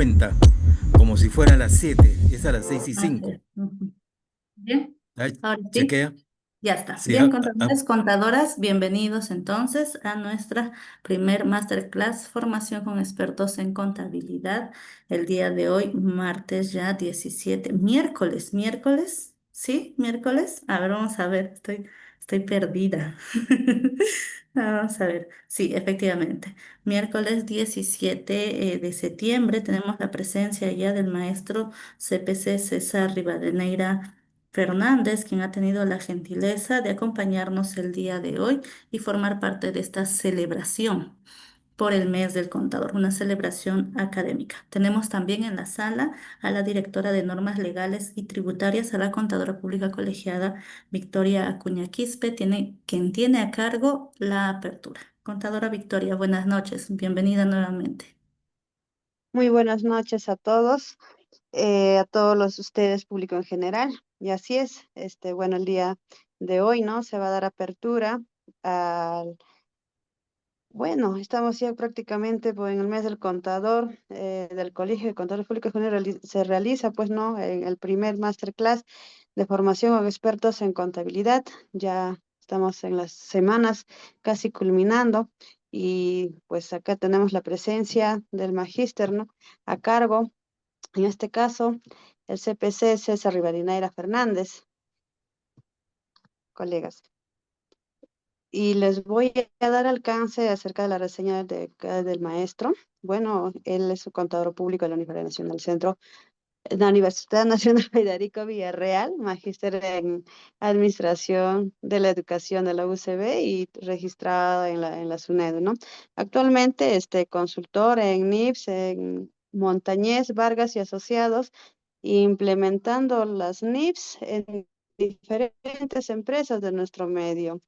cuenta, como si fueran las 7, es a las 6:05. Ok. Ujú. Bien, Ahí, ahora sí, chequea. ya está. Sí, Bien, contadores, contadoras, bienvenidos entonces a nuestra primer masterclass, formación con expertos en contabilidad. El día de hoy, martes ya 17, miércoles, ¿sí? Miércoles. A ver, vamos a ver, estoy perdida. Vamos a ver, sí, efectivamente. Miércoles 17 de septiembre tenemos la presencia ya del maestro CPC César Rivadeneira Fernández, quien ha tenido la gentileza de acompañarnos el día de hoy y formar parte de esta celebración por el mes del contador, una celebración académica. Tenemos también en la sala a la directora de normas legales y tributarias, a la contadora pública colegiada Victoria Acuña Quispe, quien tiene a cargo la apertura. Contadora Victoria, buenas noches, bienvenida nuevamente. Muy buenas noches a todos los ustedes, público en general. Y así es, bueno, el día de hoy, ¿no? Se va a dar apertura al, bueno, estamos ya prácticamente pues, en el mes del contador, del Colegio de Contadores Públicos se realiza, pues, ¿no? En el primer masterclass de formación con expertos en contabilidad. Ya estamos en las semanas casi culminando y pues acá tenemos la presencia del magíster, ¿no? A cargo. En este caso, el CPC César Rivadeneira Fernández, colegas. Y les voy a dar alcance acerca de la reseña del maestro. Bueno, él es un contador público de la Universidad Nacional Centro, la Universidad Nacional Federico Villarreal, magíster en Administración de la Educación de la UCB y registrado en la SUNEDU, ¿no? Actualmente, consultor en NIPS, en Montañés, Vargas y Asociados, implementando las NIPS en diferentes empresas de nuestro medio.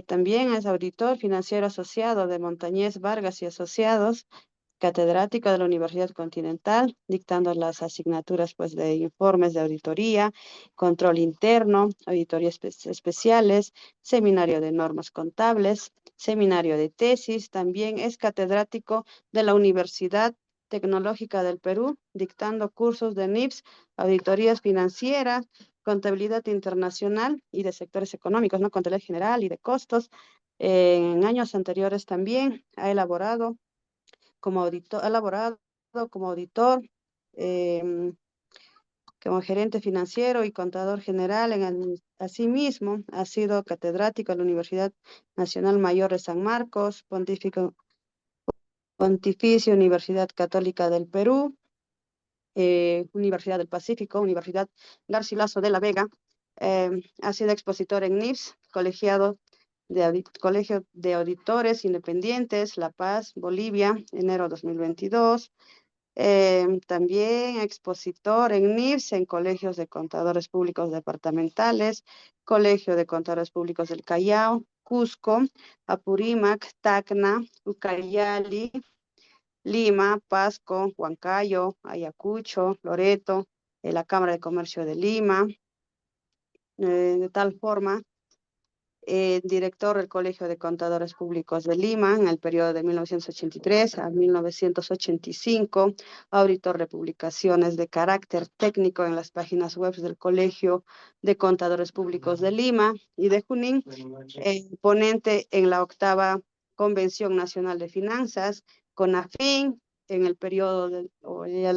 También es auditor financiero asociado de Montañés, Vargas y Asociados, catedrático de la Universidad Continental, dictando las asignaturas pues, de informes de auditoría, control interno, auditorías especiales, seminario de normas contables, seminario de tesis. También es catedrático de la Universidad Tecnológica del Perú, dictando cursos de NIPS, auditorías financieras, contabilidad internacional y de sectores económicos, ¿no? Contabilidad general y de costos. En años anteriores también ha elaborado como auditor, ha laborado como auditor, em, como gerente financiero y contador general. Asimismo, ha sido catedrático en la Universidad Nacional Mayor de San Marcos, Pontificia Universidad Católica del Perú, Universidad del Pacífico, Universidad Garcilaso de la Vega. Ha sido expositor en NIPS, Colegio de Auditores Independientes, La Paz, Bolivia, enero 2022. También expositor en NIPS, en colegios de contadores públicos departamentales, Colegio de Contadores Públicos del Callao, Cusco, Apurímac, Tacna, Ucayali, Lima, Pasco, Huancayo, Ayacucho, Loreto, la Cámara de Comercio de Lima. De tal forma, director del Colegio de Contadores Públicos de Lima en el periodo de 1983 a 1985, auditor de publicaciones de carácter técnico en las páginas web del Colegio de Contadores Públicos de Lima y de Junín, ponente en la octava Convención Nacional de Finanzas, CONAFIN, en el periodo del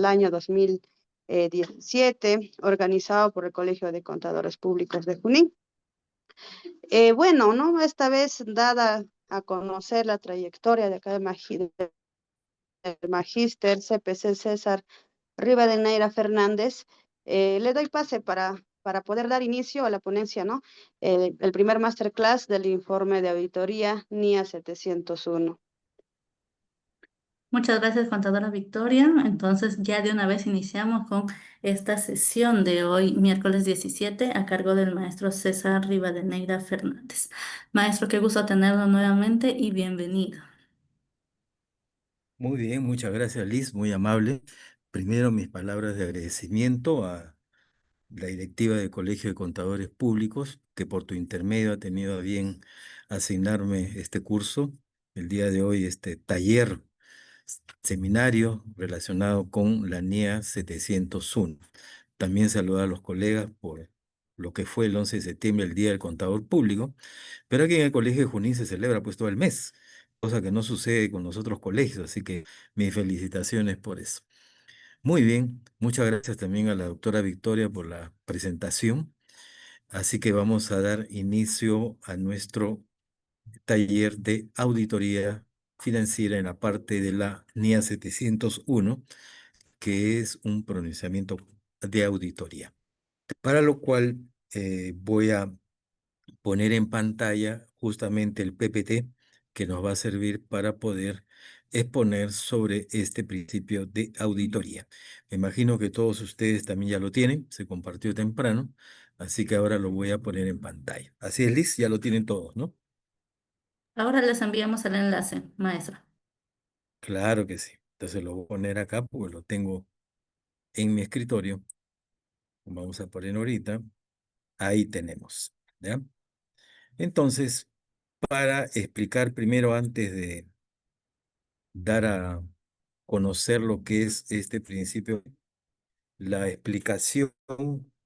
año 2017, organizado por el Colegio de Contadores Públicos de Junín. Bueno, ¿no? Esta vez, dada a conocer la trayectoria de acá del magíster CPC César Rivadeneira Fernández, le doy pase para poder dar inicio a la ponencia, ¿no? El primer masterclass del informe de auditoría NIA 701. Muchas gracias, contadora Victoria. Entonces, ya de una vez iniciamos con esta sesión de hoy, miércoles 17, a cargo del maestro César Rivadeneira Fernández. Maestro, qué gusto tenerlo nuevamente y bienvenido. muy bien, muchas gracias Liz, muy amable. Primero mis palabras de agradecimiento a la directiva del Colegio de Contadores Públicos, que por tu intermedio ha tenido a bien asignarme este curso, el día de hoy este taller seminario relacionado con la NIA 701. También saludar a los colegas por lo que fue el 11 de septiembre, el Día del Contador Público, pero aquí en el Colegio de Junín se celebra pues todo el mes, cosa que no sucede con los otros colegios, así que mis felicitaciones por eso. Muy bien, muchas gracias también a la doctora Victoria por la presentación. Así que vamos a dar inicio a nuestro taller de auditoría financiera en la parte de la NIA 701, que es un pronunciamiento de auditoría. Para lo cual voy a poner en pantalla justamente el PPT que nos va a servir para poder exponer sobre este principio de auditoría. Me imagino que todos ustedes también ya lo tienen, se compartió temprano, así que ahora lo voy a poner en pantalla. Así es, Liz, ya lo tienen todos, ¿no? Ahora les enviamos el enlace, maestra. Claro que sí. Entonces lo voy a poner acá porque lo tengo en mi escritorio. Vamos a poner ahorita. Ahí tenemos, ¿ya? Entonces, para explicar primero, antes de dar a conocer lo que es este principio, la explicación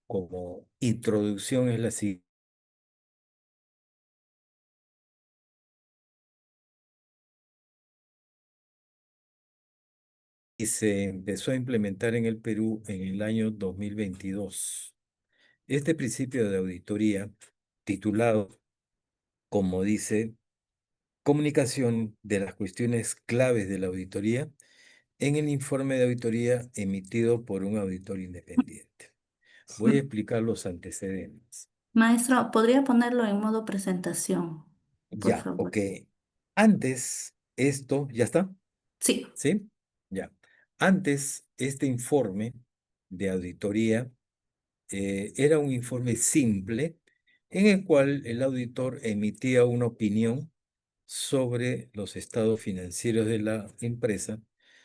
como introducción es la siguiente. Y se empezó a implementar en el Perú en el año 2022. Este principio de auditoría, titulado, como dice, Comunicación de las cuestiones claves de la auditoría, en el informe de auditoría emitido por un auditor independiente. Voy a explicar los antecedentes. Maestro, ¿podría ponerlo en modo presentación, por Ya, favor? ok. Antes, esto, ¿ya está? Sí. ¿Sí? Ya. Antes, este informe de auditoría era un informe simple en el cual el auditor emitía una opinión sobre los estados financieros de la empresa,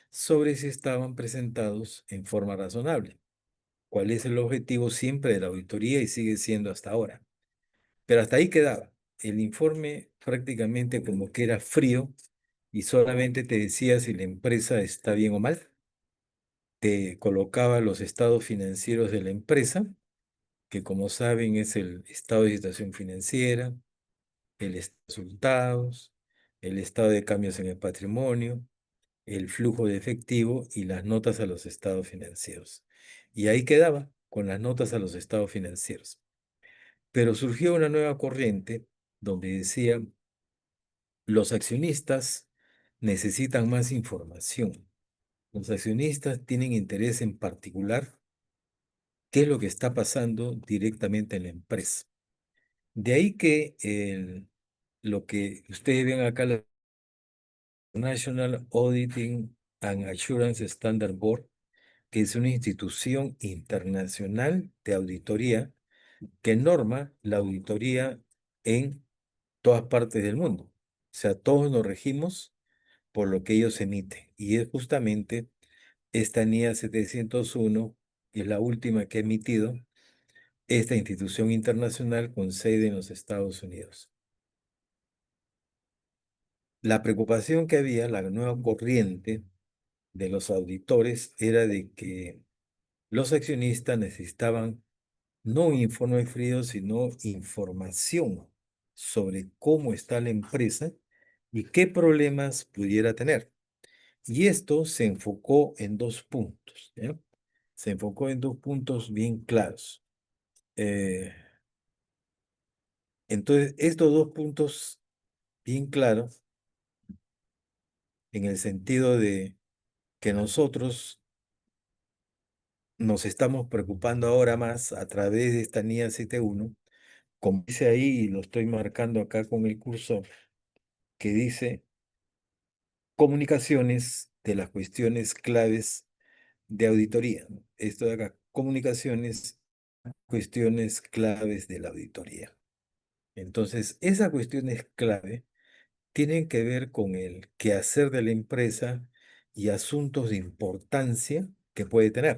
sobre si estaban presentados en forma razonable. ¿Cuál es el objetivo siempre de la auditoría y sigue siendo hasta ahora? Pero hasta ahí quedaba. El informe prácticamente como que era frío y solamente te decía si la empresa está bien o mal. Te colocaba los estados financieros de la empresa, que como saben es el estado de situación financiera, el estado de resultados, el estado de cambios en el patrimonio, el flujo de efectivo y las notas a los estados financieros. Y ahí quedaba con las notas a los estados financieros. Pero surgió una nueva corriente donde decía, los accionistas necesitan más información. Los accionistas tienen interés en particular qué es lo que está pasando directamente en la empresa. De ahí que lo que ustedes ven acá, la National Auditing and Assurance Standard Board, que es una institución internacional de auditoría que norma la auditoría en todas partes del mundo. O sea, todos nos regimos por lo que ellos emiten. Y es justamente esta NIA 701, que es la última que ha emitido esta institución internacional con sede en los Estados Unidos. La preocupación que había, la nueva corriente de los auditores, era de que los accionistas necesitaban no un informe frío, sino información sobre cómo está la empresa y qué problemas pudiera tener. Y esto se enfocó en dos puntos, ¿ya? Se enfocó en dos puntos bien claros. Eh, entonces, estos dos puntos bien claros, en el sentido de que nosotros nos estamos preocupando ahora más a través de esta NIA 71, como dice ahí, y lo estoy marcando acá con el cursor, que dice comunicaciones de las cuestiones claves de auditoría, ¿no? Esto de acá, comunicaciones, cuestiones claves de la auditoría. Entonces, esas cuestiones clave tienen que ver con el quehacer de la empresa y asuntos de importancia que puede tener.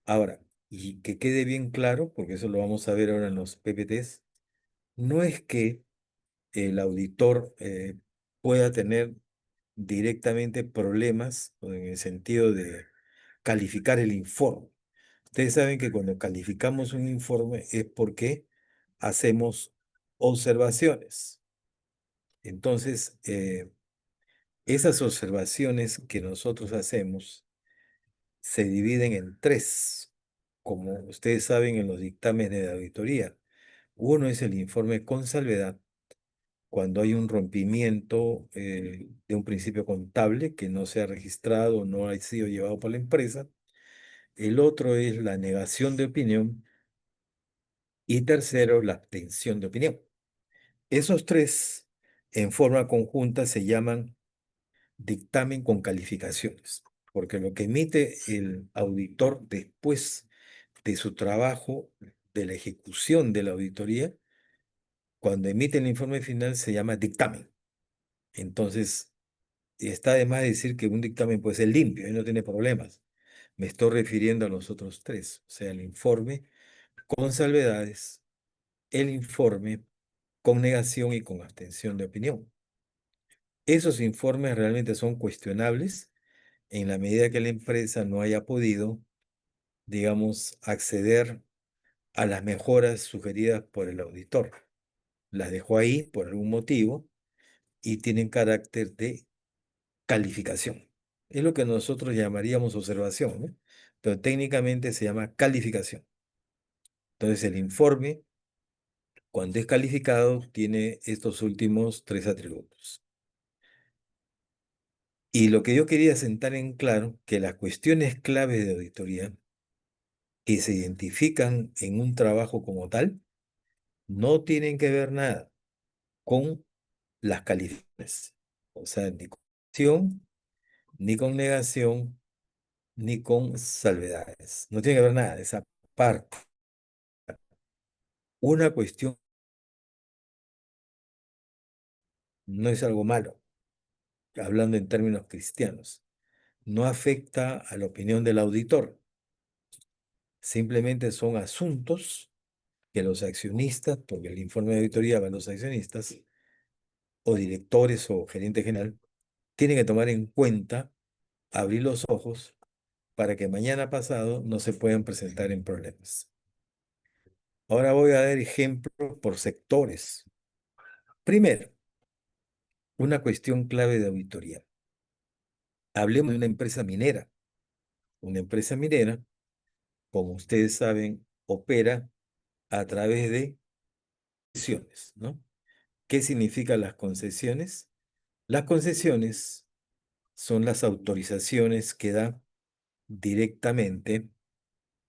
Ahora, y que quede bien claro, porque eso lo vamos a ver ahora en los PPTs, no es que el auditor pueda tener directamente problemas o en el sentido de calificar el informe. Ustedes saben que cuando calificamos un informe es porque hacemos observaciones. Entonces, esas observaciones que nosotros hacemos se dividen en tres, como ustedes saben en los dictámenes de auditoría. Uno es el informe con salvedad, cuando hay un rompimiento de un principio contable que no se ha registrado, no ha sido llevado por la empresa. El otro es la negación de opinión. Y tercero, la abstención de opinión. Esos tres, en forma conjunta, se llaman dictamen con calificaciones, porque lo que emite el auditor después de su trabajo, de la ejecución de la auditoría, cuando emite el informe final, se llama dictamen. Entonces, está de más decir que un dictamen puede ser limpio y no tiene problemas. Me estoy refiriendo a los otros tres, o sea, el informe con salvedades, el informe con negación y con abstención de opinión. Esos informes realmente son cuestionables en la medida que la empresa no haya podido, digamos, acceder a las mejoras sugeridas por el auditor. Las dejó ahí por algún motivo y tienen carácter de calificación. Es lo que nosotros llamaríamos observación, ¿no? Pero técnicamente se llama calificación. Entonces el informe, cuando es calificado, tiene estos últimos tres atributos. Y lo que yo quería sentar en claro, que las cuestiones clave de auditoría que se identifican en un trabajo como tal, no tienen que ver nada con las calificaciones. O sea, ni con acción, ni con negación, ni con salvedades. No tiene que ver nada de esa parte. Una cuestión no es algo malo, hablando en términos cristianos. No afecta a la opinión del auditor. Simplemente son asuntos que los accionistas, porque el informe de auditoría va a los accionistas, o directores o gerente general, tienen que tomar en cuenta, abrir los ojos, para que mañana pasado no se puedan presentar en problemas. Ahora voy a dar ejemplos por sectores. Primero, una cuestión clave de auditoría. Hablemos de una empresa minera. Una empresa minera, como ustedes saben, opera a través de concesiones, ¿no? ¿Qué significan las concesiones? Las concesiones son las autorizaciones que da directamente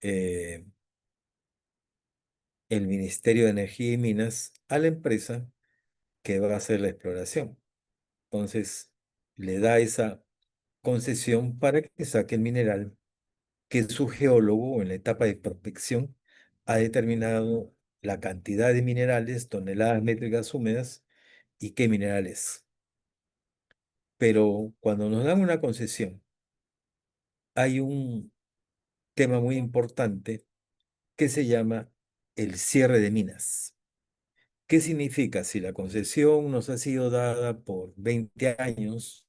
eh, el Ministerio de Energía y Minas a la empresa que va a hacer la exploración. Entonces, le da esa concesión para que saque el mineral que su geólogo en la etapa de prospección ha determinado la cantidad de minerales, toneladas métricas húmedas y qué mineral es. Pero cuando nos dan una concesión, hay un tema muy importante que se llama el cierre de minas. ¿Qué significa? Si la concesión nos ha sido dada por 20 años,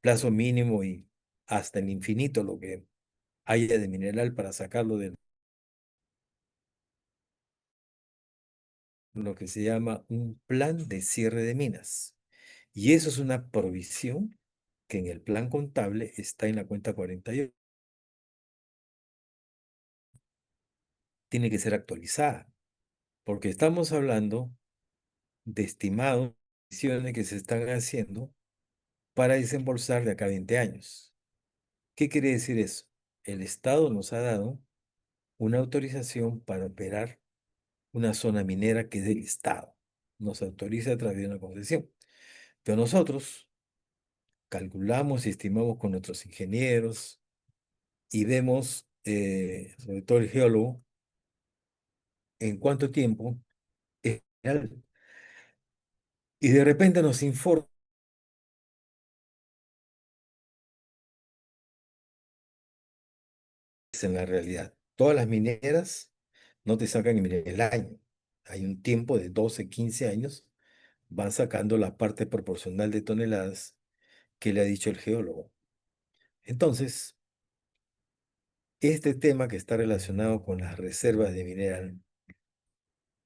plazo mínimo y hasta el infinito lo que haya de mineral para sacarlo de lo que se llama un plan de cierre de minas. Y eso es una provisión que en el plan contable está en la cuenta 48. Tiene que ser actualizada, porque estamos hablando de estimados que se están haciendo para desembolsar de acá a 20 años. ¿Qué quiere decir eso? El Estado nos ha dado una autorización para operar una zona minera que es del Estado. Nos autoriza a través de una concesión. Pero nosotros calculamos y estimamos con nuestros ingenieros y vemos, sobre todo el geólogo, en cuánto tiempo es real. Y de repente nos informa en la realidad. Todas las mineras no te sacan en el año. Hay un tiempo de 12, 15 años van sacando la parte proporcional de toneladas que le ha dicho el geólogo. Entonces, este tema que está relacionado con las reservas de mineral,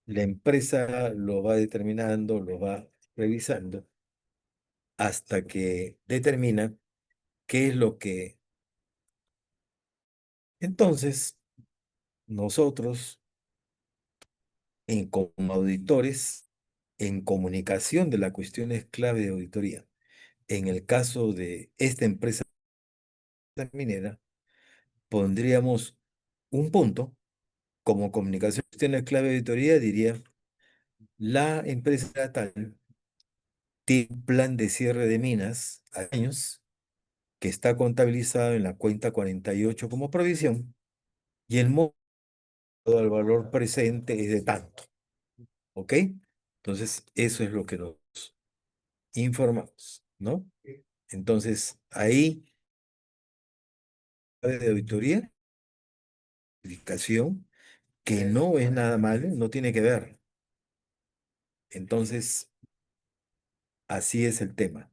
la empresa lo va determinando, lo va revisando hasta que determina qué es lo que... Entonces, nosotros, como auditores, en comunicación de las cuestiones clave de auditoría, en el caso de esta empresa minera, pondríamos un punto como comunicación de cuestiones clave de auditoría, diría, la empresa tal tiene un plan de cierre de minas a años que está contabilizado en la cuenta 48 como provisión y el monto del valor presente es de tanto, ¿ok? Entonces, eso es lo que nos informamos, ¿no? Entonces, ahí, de auditoría, verificación, que no es nada malo, no tiene que ver. Entonces, así es el tema.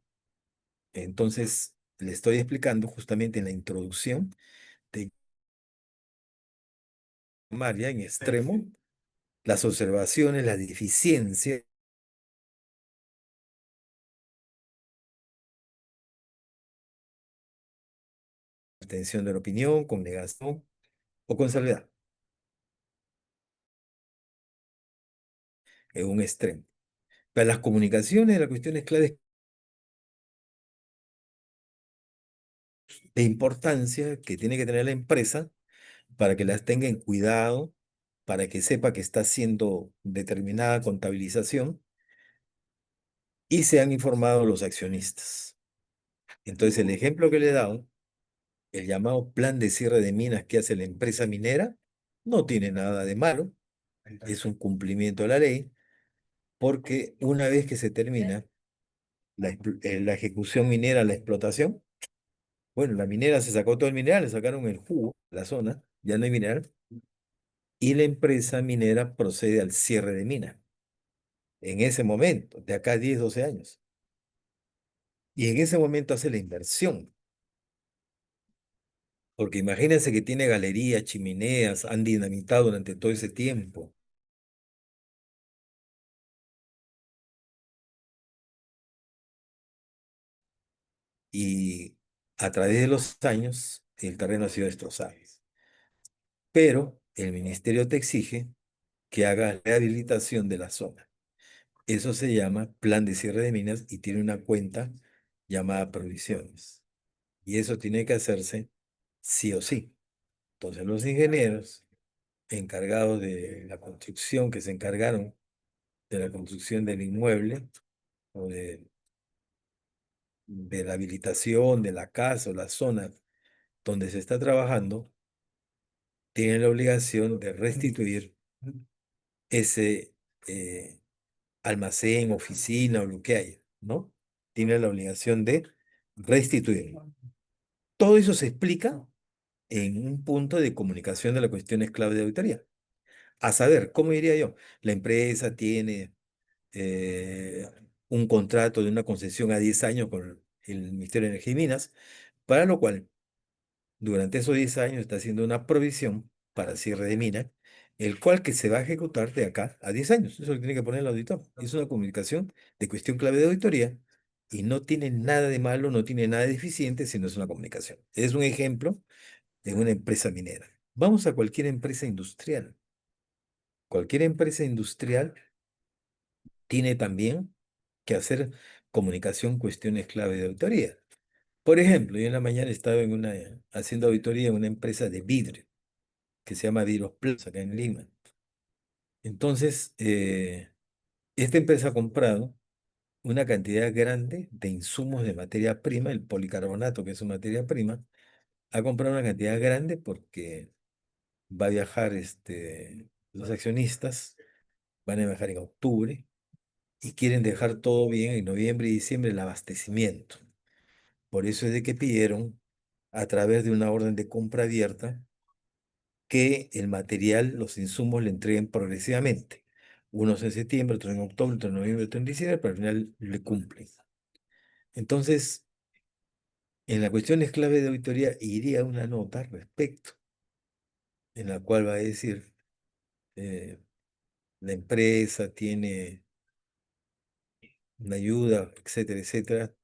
Entonces, le estoy explicando justamente en la introducción de María en extremo las observaciones, la deficiencia, extensión de la opinión, con negación o con salvedad, en un extremo. Para las comunicaciones, la cuestión es clave de importancia que tiene que tener la empresa para que las tenga en cuidado, para que sepa que está haciendo determinada contabilización y sean informados los accionistas. Entonces, el ejemplo que le he dado, el llamado plan de cierre de minas que hace la empresa minera, no tiene nada de malo, es un cumplimiento de la ley, porque una vez que se termina la ejecución minera, la explotación, bueno, la minera se sacó todo el mineral, le sacaron el jugo, la zona, ya no hay mineral, y la empresa minera procede al cierre de mina en ese momento, de acá a 10, 12 años. Y en ese momento hace la inversión, porque imagínense que tiene galerías, chimeneas, han dinamitado durante todo ese tiempo. Y a través de los años, el terreno ha sido destrozado. Pero el ministerio te exige que hagas rehabilitación de la zona. Eso se llama plan de cierre de minas y tiene una cuenta llamada provisiones. Y eso tiene que hacerse sí o sí. Entonces los ingenieros encargados de la construcción, que se encargaron de la construcción del inmueble o de la habilitación de la casa o la zona donde se está trabajando, tienen la obligación de restituir ese almacén, oficina o lo que haya, ¿no? Tienen la obligación de restituirlo. Todo eso se explica en un punto de comunicación de las cuestiones clave de auditoría. A saber, ¿cómo diría yo? La empresa tiene eh, un contrato de una concesión a 10 años con el Ministerio de Energía y Minas, para lo cual durante esos 10 años está haciendo una provisión para cierre de mina, el cual que se va a ejecutar de acá a 10 años. Eso lo tiene que poner el auditor. Es una comunicación de cuestión clave de auditoría y no tiene nada de malo, no tiene nada de deficiente, sino es una comunicación. Es un ejemplo de una empresa minera. Vamos a cualquier empresa industrial. Cualquier empresa industrial tiene también que hacer comunicación, cuestiones clave de auditoría. Por ejemplo, yo en la mañana estaba haciendo auditoría en una empresa de vidrio que se llama Vidros Plaza, acá en Lima. Entonces, esta empresa ha comprado una cantidad grande de insumos de materia prima, el policarbonato, que es su materia prima, ha comprado una cantidad grande porque va a viajar los accionistas, van a viajar en octubre y quieren dejar todo bien en noviembre y diciembre el abastecimiento. Por eso es de que pidieron, a través de una orden de compra abierta, que el material, los insumos le entreguen progresivamente. Unos en septiembre, otros en octubre, otros en noviembre, otros en diciembre, pero al final le cumplen. Entonces, en la cuestión clave de auditoría iría una nota al respecto, en la cual va a decir, eh, la empresa tiene una ayuda, etcétera, etcétera,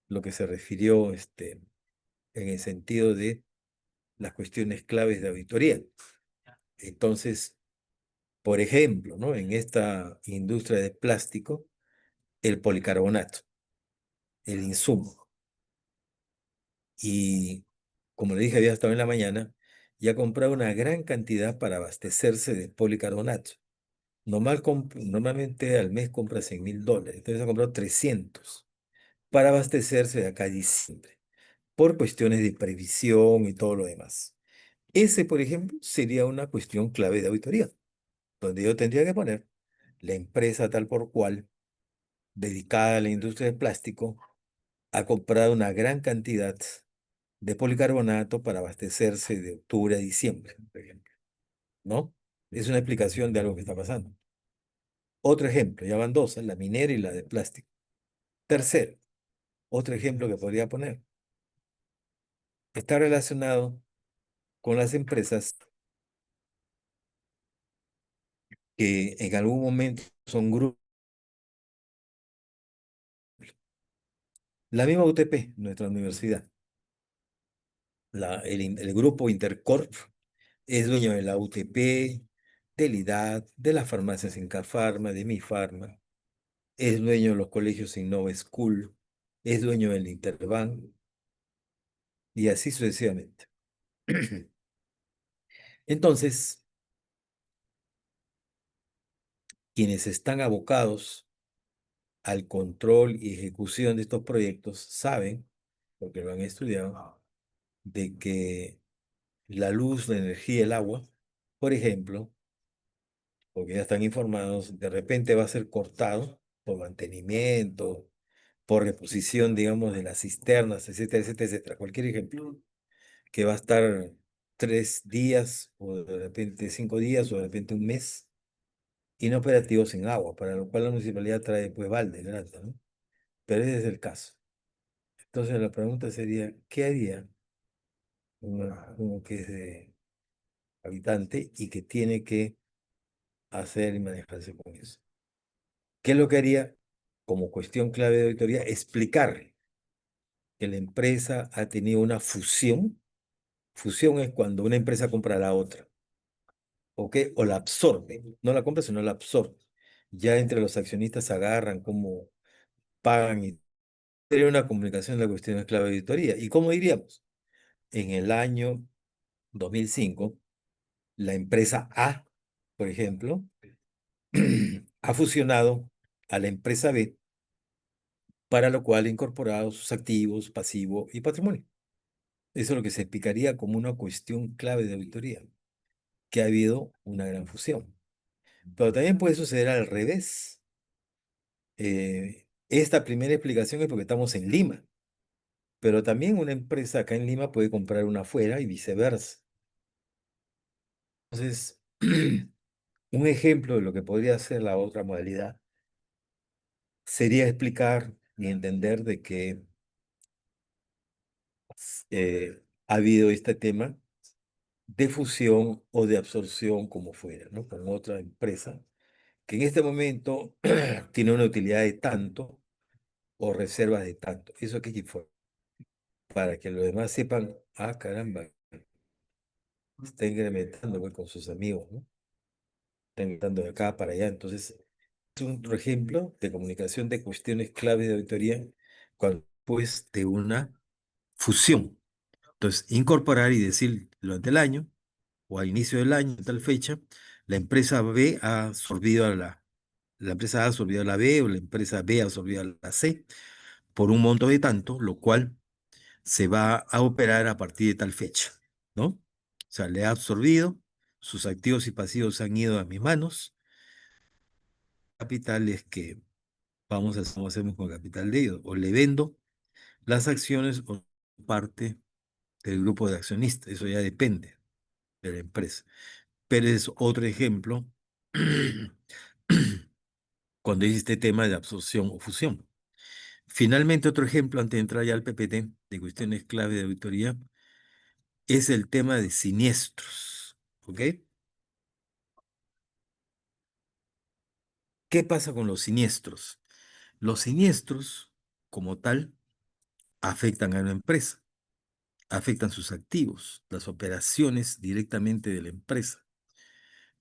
lo que se refirió en el sentido de las cuestiones claves de auditoría. Entonces, por ejemplo, ¿no? En esta industria de plástico, el policarbonato, el insumo. Y como le dije, había estado en la mañana, ya comprado una gran cantidad para abastecerse de policarbonato. Normalmente al mes compra $100.000, entonces ha comprado 300 para abastecerse de acá a diciembre, por cuestiones de previsión y todo lo demás. Ese, por ejemplo, sería una cuestión clave de auditoría, donde yo tendría que poner la empresa tal por cual, dedicada a la industria del plástico, ha comprado una gran cantidad de policarbonato para abastecerse de octubre a diciembre, por ejemplo, ¿no? Es una explicación de algo que está pasando. Otro ejemplo, ya van dos, la minera y la de plástico. Tercero, otro ejemplo que podría poner, está relacionado con las empresas que en algún momento son grupos. La misma UTP, nuestra universidad, el grupo Intercorp es dueño de la UTP, del IDAD, de las farmacias Incafarma, de Mifarma, es dueño de los colegios Innova School, es dueño del Interbank, y así sucesivamente. Entonces, quienes están abocados al control y ejecución de estos proyectos saben, porque lo han estudiado, de que la luz, la energía, el agua, por ejemplo, porque ya están informados, de repente va a ser cortado por mantenimiento, por reposición, digamos, de las cisternas, etcétera, etcétera, etcétera. Cualquier ejemplo, que va a estar 3 días, o de repente 5 días, o de repente un mes, inoperativo sin agua, para lo cual la municipalidad trae pues balde grande, ¿no? Pero ese es el caso. Entonces la pregunta sería, ¿qué haría uno que es de habitante y que tiene que hacer y manejarse con eso? ¿Qué es lo que haría como cuestión clave de auditoría? Explicarle que la empresa ha tenido una fusión. Fusión es cuando una empresa compra a la otra, ¿ok? O la absorbe. No la compra, sino la absorbe. Ya entre los accionistas se agarran cómo pagan y sería una comunicación de la cuestión clave de auditoría. ¿Y cómo diríamos? En el año 2005, la empresa A, por ejemplo, ha fusionado a la empresa B, para lo cual ha incorporado sus activos, pasivo y patrimonio. Eso es lo que se explicaría como una cuestión clave de auditoría, que ha habido una gran fusión. Pero también puede suceder al revés. Esta primera explicación es porque estamos en Lima, pero también una empresa acá en Lima puede comprar una afuera y viceversa. Entonces, un ejemplo de lo que podría ser la otra modalidad sería explicar y entender de que ha habido este tema de fusión o de absorción, como fuera, ¿no? Con otra empresa que en este momento tiene una utilidad de tanto o reservas de tanto. Eso que fue para que los demás sepan, ah, caramba, está incrementando pues, con sus amigos, ¿no? Está incrementando de acá para allá. Entonces, es otro ejemplo de comunicación de cuestiones clave de auditoría cuando pues de una fusión. Entonces, incorporar y decir durante el año o al inicio del año, tal fecha, la empresa B ha absorbido la empresa A ha absorbido a la B o la empresa B ha absorbido a la C por un monto de tanto, lo cual se va a operar a partir de tal fecha, ¿no? O sea, le ha absorbido, sus activos y pasivos han ido a mis manos, capital es que cómo hacemos con el capital de ellos, o le vendo las acciones o parte del grupo de accionistas, eso ya depende de la empresa. Pero es otro ejemplo cuando dice este tema de absorción o fusión. Finalmente, otro ejemplo, antes de entrar ya al PPT, de cuestiones clave de auditoría, es el tema de siniestros. ¿Ok? ¿Qué pasa con los siniestros? Los siniestros, como tal, afectan a la empresa, afectan sus activos, las operaciones directamente de la empresa.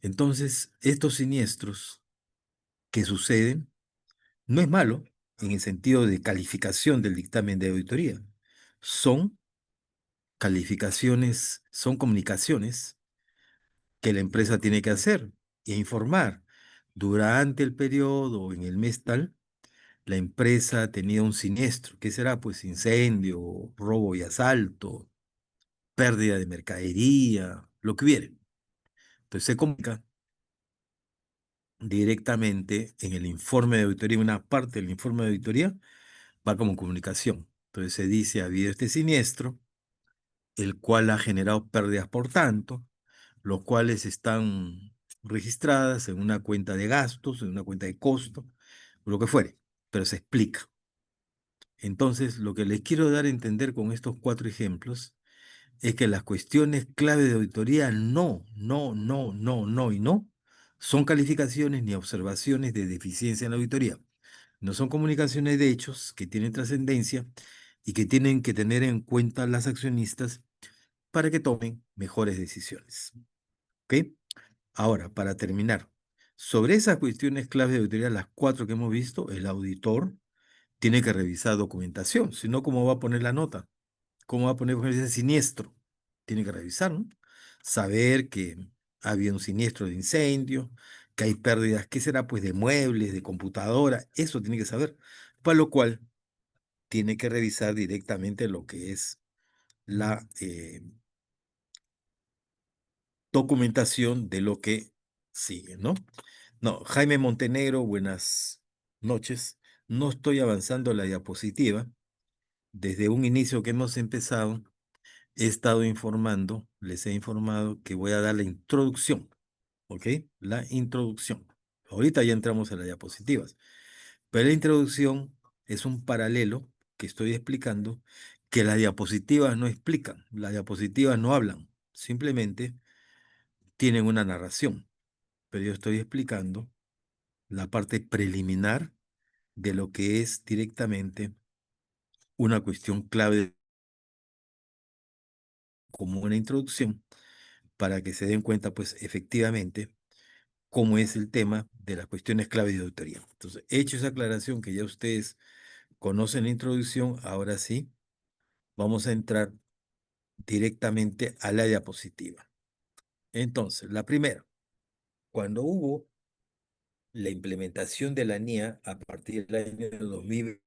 Entonces, estos siniestros que suceden no es malo en el sentido de calificación del dictamen de auditoría. Son calificaciones, son comunicaciones que la empresa tiene que hacer e informar. Durante el periodo o en el mes tal, la empresa ha tenido un siniestro. ¿Qué será? Pues incendio, robo y asalto, pérdida de mercadería, lo que hubiere. Entonces se comunica directamente en el informe de auditoría, una parte del informe de auditoría va como comunicación. Entonces se dice, ha habido este siniestro, el cual ha generado pérdidas por tanto, los cuales están registradas en una cuenta de gastos, en una cuenta de costo, o lo que fuere, pero se explica. Entonces, lo que les quiero dar a entender con estos 4 ejemplos es que las cuestiones clave de auditoría no y no son calificaciones ni observaciones de deficiencia en la auditoría. No son comunicaciones de hechos que tienen trascendencia y que tienen que tener en cuenta las accionistas para que tomen mejores decisiones. ¿Ok? Ahora, para terminar, sobre esas cuestiones clave de auditoría, las 4 que hemos visto, el auditor tiene que revisar documentación, si no, ¿cómo va a poner la nota? ¿Cómo va a poner, por ejemplo, ese siniestro? Tiene que revisar, ¿no? Saber que ha habido un siniestro de incendio, que hay pérdidas, ¿qué será? Pues de muebles, de computadora, eso tiene que saber, para lo cual tiene que revisar directamente lo que es la documentación de lo que sigue, ¿no? No, Jaime Montenegro, buenas noches. No estoy avanzando la diapositiva. Desde un inicio que hemos empezado, he estado informando, les he informado que voy a dar la introducción, ¿ok? La introducción. Ahorita ya entramos a las diapositivas, pero la introducción es un paralelo que estoy explicando que las diapositivas no explican, las diapositivas no hablan, simplemente tienen una narración, pero yo estoy explicando la parte preliminar de lo que es directamente una cuestión clave como una introducción para que se den cuenta, pues efectivamente, cómo es el tema de las cuestiones clave de auditoría. Entonces, hecho esa aclaración que ya ustedes conocen la introducción, ahora sí, vamos a entrar directamente a la diapositiva. Entonces, la primera, cuando hubo la implementación de la NIA a partir del año 2000,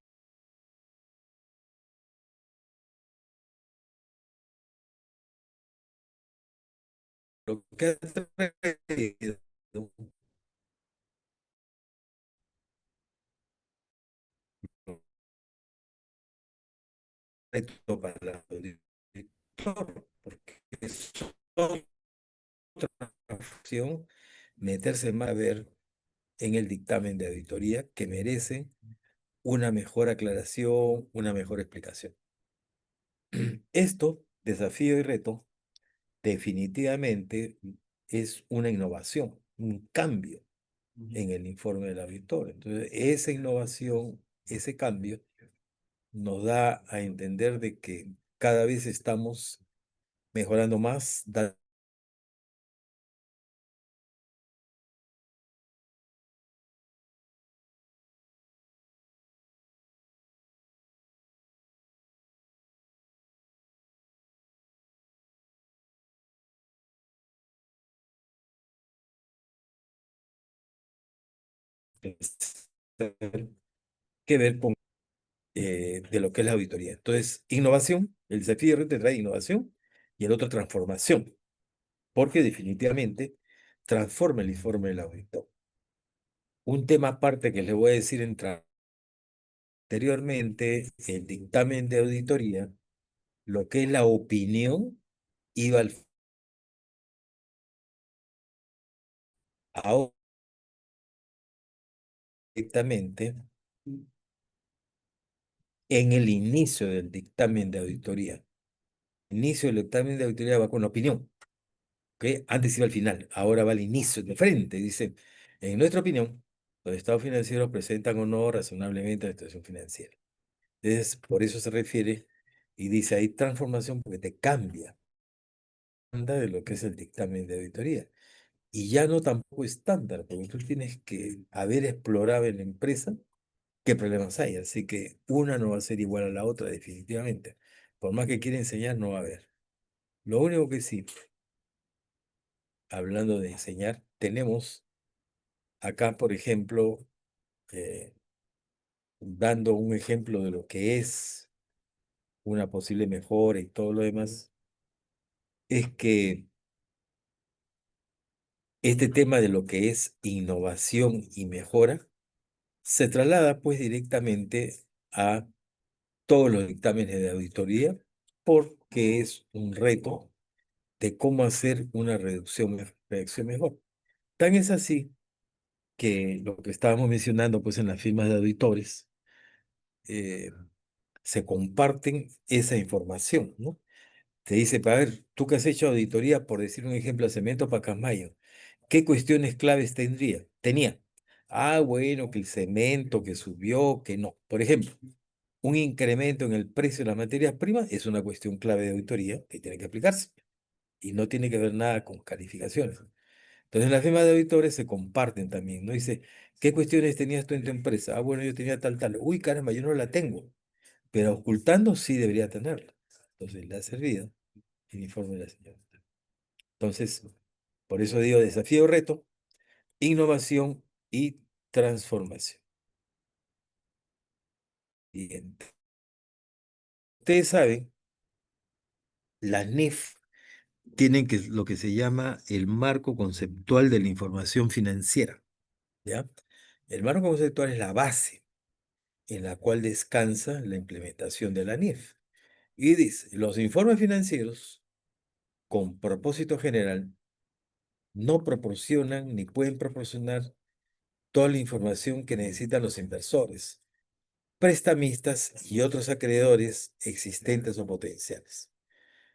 lo que ha traído un reto para el auditor, porque es otra función meterse más a ver en el dictamen de auditoría que merece una mejor aclaración, una mejor explicación. Esto, desafío y reto, definitivamente es una innovación, un cambio en el informe del auditor. Entonces, esa innovación, ese cambio, nos da a entender de que cada vez estamos mejorando más, que ver con de lo que es la auditoría. Entonces, innovación, el desafío de reto trae innovación y el otro transformación, porque definitivamente transforma el informe del auditor. Un tema aparte que les voy a decir anteriormente, el dictamen de auditoría, lo que es la opinión, iba al... Ahora directamente en el inicio del dictamen de auditoría. Inicio del dictamen de auditoría va con la opinión, ¿ok? Antes iba al final, ahora va al inicio, de frente. Dice, en nuestra opinión, los estados financieros presentan o no razonablemente la situación financiera. Entonces, por eso se refiere y dice, hay transformación porque te cambia de lo que es el dictamen de auditoría. Y ya no tampoco estándar, porque tú tienes que haber explorado en la empresa qué problemas hay. Así que una no va a ser igual a la otra, definitivamente. Por más que quiera enseñar, no va a haber. Lo único que sí, hablando de enseñar, tenemos acá, por ejemplo, eh, dando un ejemplo de lo que es una posible mejora y todo lo demás, es que este tema de lo que es innovación y mejora se traslada pues directamente a todos los dictámenes de auditoría porque es un reto de cómo hacer una reducción mejor. Tan es así que lo que estábamos mencionando pues en las firmas de auditores, eh, se comparten esa información, ¿no? Te dice, para ver, tú que has hecho auditoría, por decir un ejemplo, a Cemento Pacasmayo, ¿qué cuestiones claves tenía? Ah, bueno, que el cemento que subió, que no. Por ejemplo, un incremento en el precio de las materias primas es una cuestión clave de auditoría que tiene que aplicarse y no tiene que ver nada con calificaciones. Entonces, las firmas de auditores se comparten también, ¿no? Dice, ¿qué cuestiones tenías tú en tu empresa? Ah, bueno, yo tenía tal, tal. Uy, caramba, yo no la tengo, pero ocultando sí debería tenerla. Entonces, le ha servido el informe de la señora. Entonces, por eso digo desafío, reto, innovación y transformación. Bien. Ustedes saben, las NIF tienen lo que se llama el marco conceptual de la información financiera, ¿ya? El marco conceptual es la base en la cual descansa la implementación de la NIF. Y dice, los informes financieros con propósito general no proporcionan ni pueden proporcionar toda la información que necesitan los inversores, prestamistas y otros acreedores existentes o potenciales.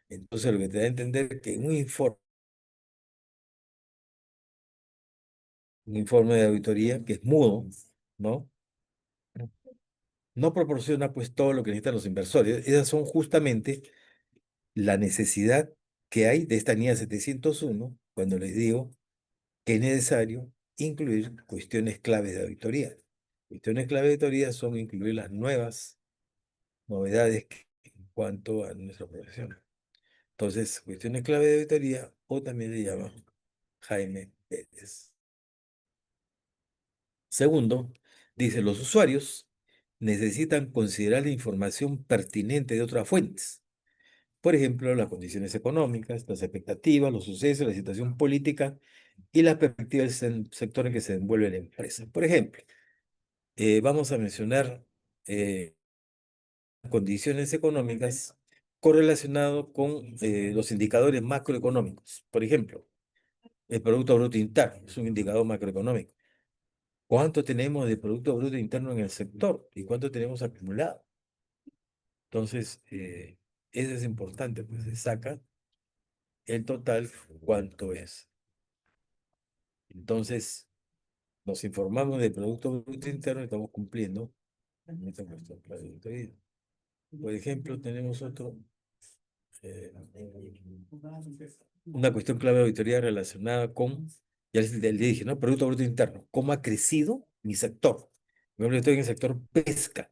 Entonces, lo que te da a entender es que un informe de auditoría que es mudo, ¿no? No proporciona pues todo lo que necesitan los inversores. Esas son justamente la necesidad que hay de esta NIA 701 cuando les digo que es necesario incluir cuestiones claves de auditoría. Cuestiones clave de auditoría son incluir las nuevas novedades en cuanto a nuestra profesión. Entonces, cuestiones clave de auditoría, o también le llama Jaime Pérez. Segundo, dice, los usuarios necesitan considerar la información pertinente de otras fuentes. Por ejemplo, las condiciones económicas, las expectativas, los sucesos, la situación política y las perspectivas del sector en que se envuelve la empresa. Por ejemplo, vamos a mencionar condiciones económicas correlacionado con los indicadores macroeconómicos. Por ejemplo, el Producto Bruto Interno es un indicador macroeconómico. ¿Cuánto tenemos de Producto Bruto Interno en el sector y cuánto tenemos acumulado? Entonces, eso es importante, pues se saca el total, cuánto es. Entonces, nos informamos del Producto Bruto Interno y estamos cumpliendo con esta cuestión clave de auditoría. Por ejemplo, tenemos eh, una cuestión clave de auditoría relacionada con, ya les dije, ¿no? Producto Bruto Interno. ¿Cómo ha crecido mi sector? Por ejemplo, yo estoy en el sector pesca.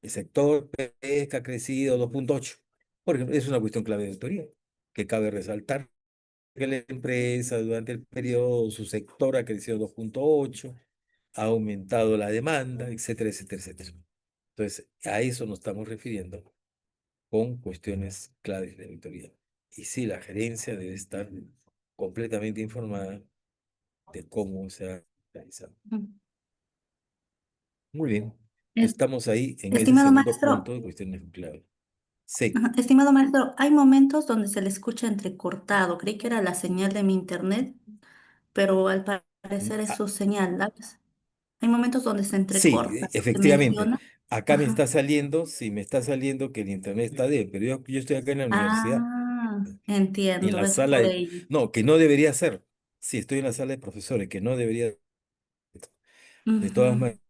El sector pesca ha crecido 2,8. Por ejemplo, es una cuestión clave de auditoría que cabe resaltar que la empresa durante el periodo, su sector ha crecido 2,8, ha aumentado la demanda, etcétera, etcétera, etcétera. Entonces, a eso nos estamos refiriendo con cuestiones claves de auditoría. Y sí, la gerencia debe estar completamente informada de cómo se ha realizado. Mm. Muy bien, Es- estamos ahí en ese Estimado segundo maestro, punto de cuestiones clave. Sí. ajá, estimado maestro, hay momentos donde se le escucha entrecortado. Creí que era la señal de mi internet, pero al parecer es Ah, su señal, ¿sabes? Hay momentos donde se Sí, entrecorta, se efectivamente. menciona. Acá me Ajá. está saliendo, sí, me está saliendo que el internet está débil, pero yo estoy acá en la universidad, Ah, en entiendo, la es sala por de... ello. No, que no debería ser. Sí, estoy en la sala de profesores, que no debería... De todas Ujú. maneras,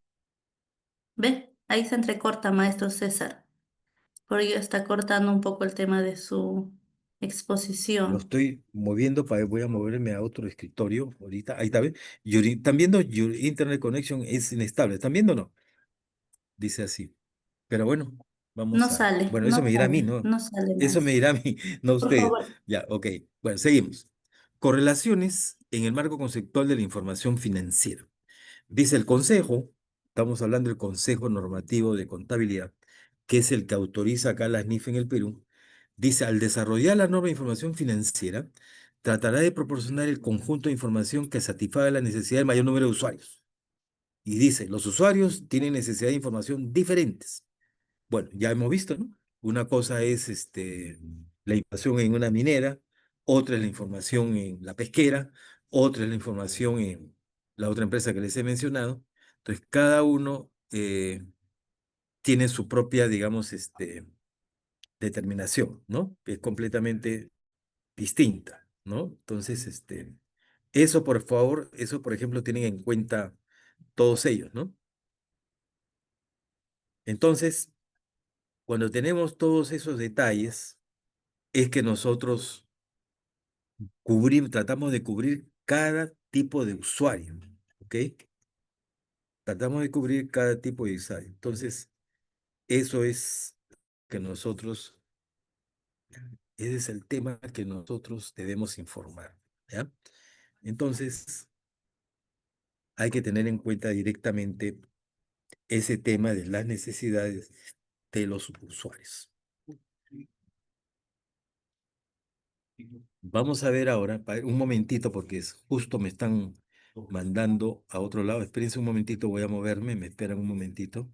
¿Ve? Ahí se entrecorta, maestro César. Por ello está cortando un poco el tema de su lo exposición. estoy moviendo para... Voy a moverme a otro escritorio ahorita. Ahí está, ¿ven? Están viendo, your internet connection es inestable. ¿Están viendo o no? Dice así. Pero bueno, No vamos a... sale, Bueno, eso no me dirá a mí, sale, ¿no? no sale, Eso me maestro. dirá a mí, no a Por ustedes. favor, Ya, ok. Bueno, seguimos. Correlaciones en el marco conceptual de la información financiera. Dice el Consejo, estamos hablando del Consejo Normativo de Contabilidad, que es el que autoriza acá las NIF en el Perú. Dice, al desarrollar la norma de información financiera, tratará de proporcionar el conjunto de información que satisfaga la necesidad del mayor número de usuarios. Y dice, los usuarios tienen necesidad de información diferentes. Bueno, ya hemos visto, ¿no? Una cosa es la información en una minera, otra es la información en la pesquera, otra es la información en la otra empresa que les he mencionado. Entonces, cada uno tiene su propia, digamos, determinación, ¿no? Que es completamente distinta, ¿no? Entonces, eso, por favor, eso, por ejemplo, tienen en cuenta todos ellos, ¿no? Entonces, cuando tenemos todos esos detalles, es que nosotros tratamos de cubrir cada tipo de usuario, ¿ok? Tratamos de cubrir cada tipo de usuario. Entonces, eso es que nosotros, ese es el tema que nosotros debemos informar, ¿ya? Entonces, hay que tener en cuenta directamente ese tema de las necesidades de los usuarios. Vamos a ver ahora, un momentito, porque justo me están mandando a otro lado. Espérense un momentito, voy a moverme, me esperan un momentito,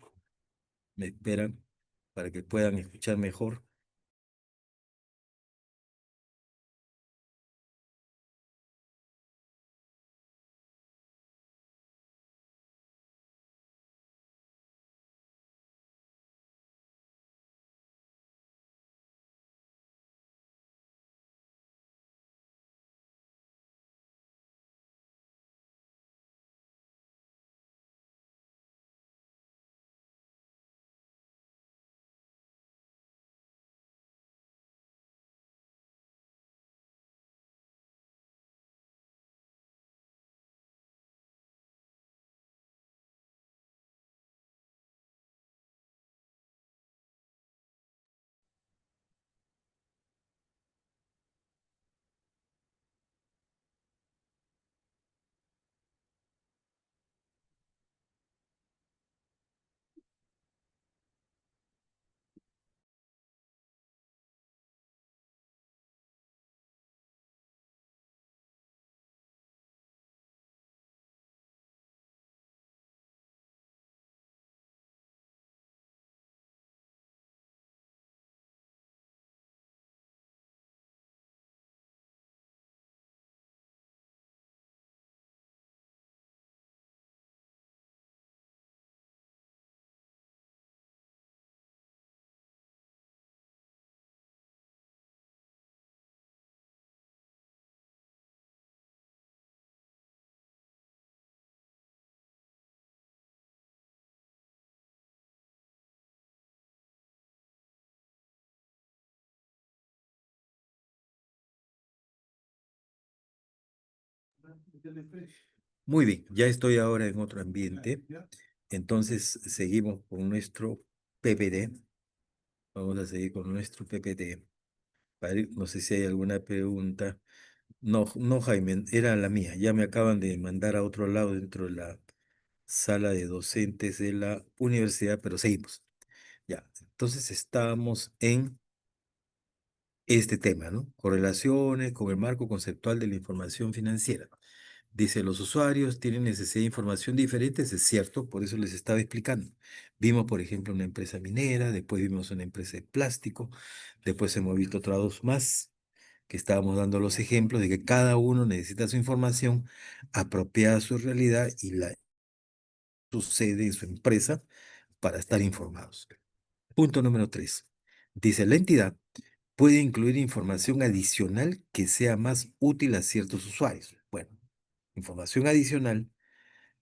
me esperan para que puedan escuchar mejor. Muy bien, ya estoy ahora en otro ambiente. Entonces, seguimos con nuestro PPD. Vamos a seguir con nuestro PPD. No sé si hay alguna pregunta. No, no, Jaime, era la mía. Ya me acaban de mandar a otro lado dentro de la sala de docentes de la universidad, pero seguimos. Ya, entonces estamos en este tema, ¿no? Correlaciones con el marco conceptual de la información financiera. Dice, los usuarios tienen necesidad de información diferentes, es cierto, por eso les estaba explicando. Vimos, por ejemplo, una empresa minera, después vimos una empresa de plástico, después hemos visto otras dos más, que estábamos dando los ejemplos de que cada uno necesita su información apropiada a su realidad y la su sede, su empresa, para estar informados. Punto número 3. Dice, la entidad puede incluir información adicional que sea más útil a ciertos usuarios. Bueno, información adicional,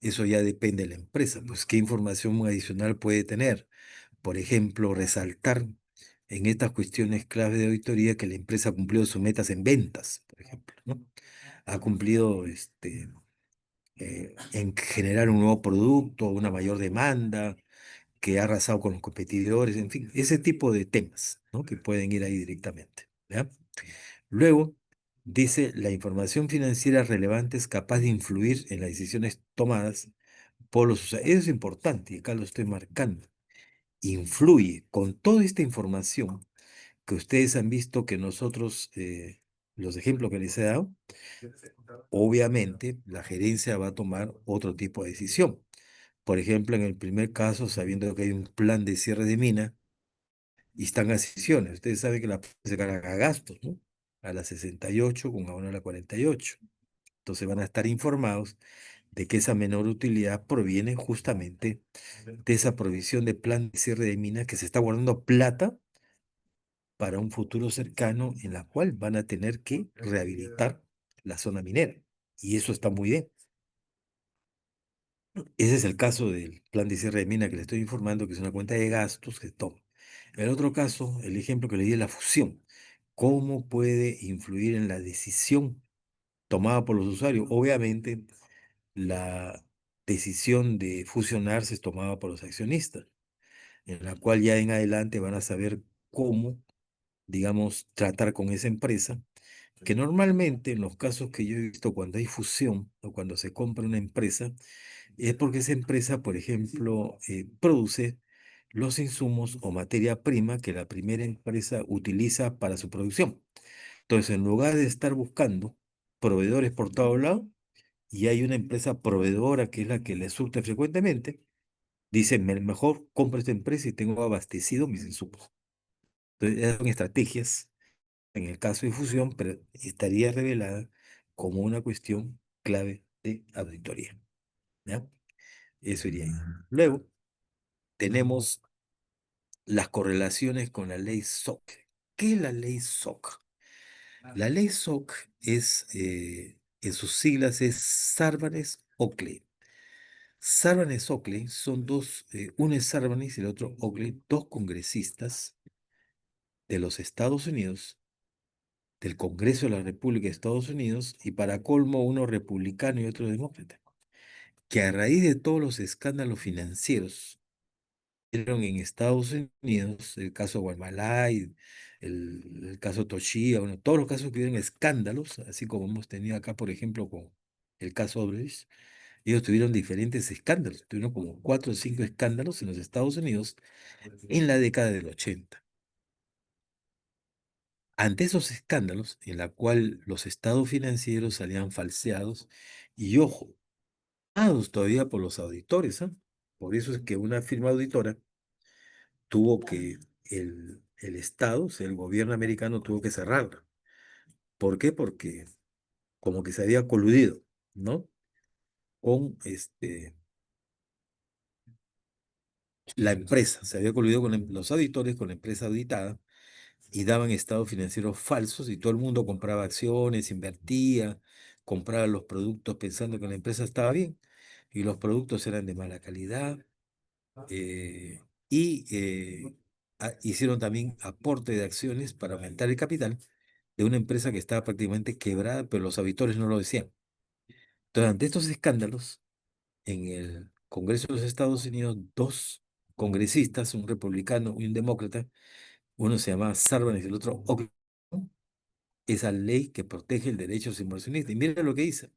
eso ya depende de la empresa. Pues, ¿qué información adicional puede tener? Por ejemplo, resaltar en estas cuestiones clave de auditoría que la empresa ha cumplido sus metas en ventas, por ejemplo, ¿no? Ha cumplido en generar un nuevo producto, una mayor demanda, que ha arrasado con los competidores, en fin, ese tipo de temas, ¿no? Que pueden ir ahí directamente, ¿ya? Luego, dice, la información financiera relevante es capaz de influir en las decisiones tomadas por los usuarios. Eso es importante, y acá lo estoy marcando. Influye con toda esta información que ustedes han visto que nosotros, los ejemplos que les he dado, obviamente la gerencia va a tomar otro tipo de decisión. Por ejemplo, en el primer caso, sabiendo que hay un plan de cierre de mina y están a decisiones. Ustedes saben que la se carga a gastos, ¿no? A la 68 con abono a la 48. Entonces van a estar informados de que esa menor utilidad proviene justamente de esa provisión de plan de cierre de mina que se está guardando plata para un futuro cercano en la cual van a tener que rehabilitar la zona minera. Y eso está muy bien. Ese es el caso del plan de cierre de mina que le estoy informando, que es una cuenta de gastos que toma. El otro caso, el ejemplo que le di es la fusión. ¿Cómo puede influir en la decisión tomada por los usuarios? Obviamente, la decisión de fusionarse es tomada por los accionistas, en la cual ya en adelante van a saber cómo, digamos, tratar con esa empresa, que normalmente en los casos que yo he visto cuando hay fusión o cuando se compra una empresa, es porque esa empresa, por ejemplo, produce los insumos o materia prima que la primera empresa utiliza para su producción. Entonces, en lugar de estar buscando proveedores por todo lado, y hay una empresa proveedora que es la que le surte frecuentemente, dicen, Mejor compro esta empresa y tengo abastecido mis insumos". Entonces, esas son estrategias en el caso de fusión, pero estaría revelada como una cuestión clave de auditoría. ¿Ya? Eso iría ahí. Luego, tenemos las correlaciones con la ley SOC. ¿Qué es la ley SOC? La ley SOC es, en sus siglas es Sarbanes-Oakley. Sarbanes-Oakley son dos, uno es Sarbanes y el otro Oakley, dos congresistas de los Estados Unidos, del Congreso de la República de Estados Unidos, y para colmo uno republicano y otro demócrata, que a raíz de todos los escándalos financieros vieron en Estados Unidos, el caso Guamalai, el caso Toshiba, bueno, todos los casos que hubieron escándalos, así como hemos tenido acá, por ejemplo, con el caso Odebrecht, ellos tuvieron diferentes escándalos, tuvieron como 4 o 5 escándalos en los Estados Unidos en la década del 80. Ante esos escándalos, en la cual los estados financieros salían falseados, y ojo, todavía por los auditores, ¿ah? Por eso es que una firma auditora tuvo que, el Estado, o sea, el gobierno americano tuvo que cerrarla. ¿Por qué? Porque como que se había coludido, ¿no? Con la empresa, se había coludido con los auditores, con la empresa auditada, y daban estados financieros falsos y todo el mundo compraba acciones, invertía, compraba los productos pensando que la empresa estaba bien y los productos eran de mala calidad, eh, y hicieron también aporte de acciones para aumentar el capital de una empresa que estaba prácticamente quebrada, pero los auditores no lo decían. Entonces, ante estos escándalos, en el Congreso de los Estados Unidos, dos congresistas, un republicano y un demócrata, uno se llamaba Sarbanes y el otro Oakley, esa ley que protege el derecho de los inversionistas. Y mira lo que dice.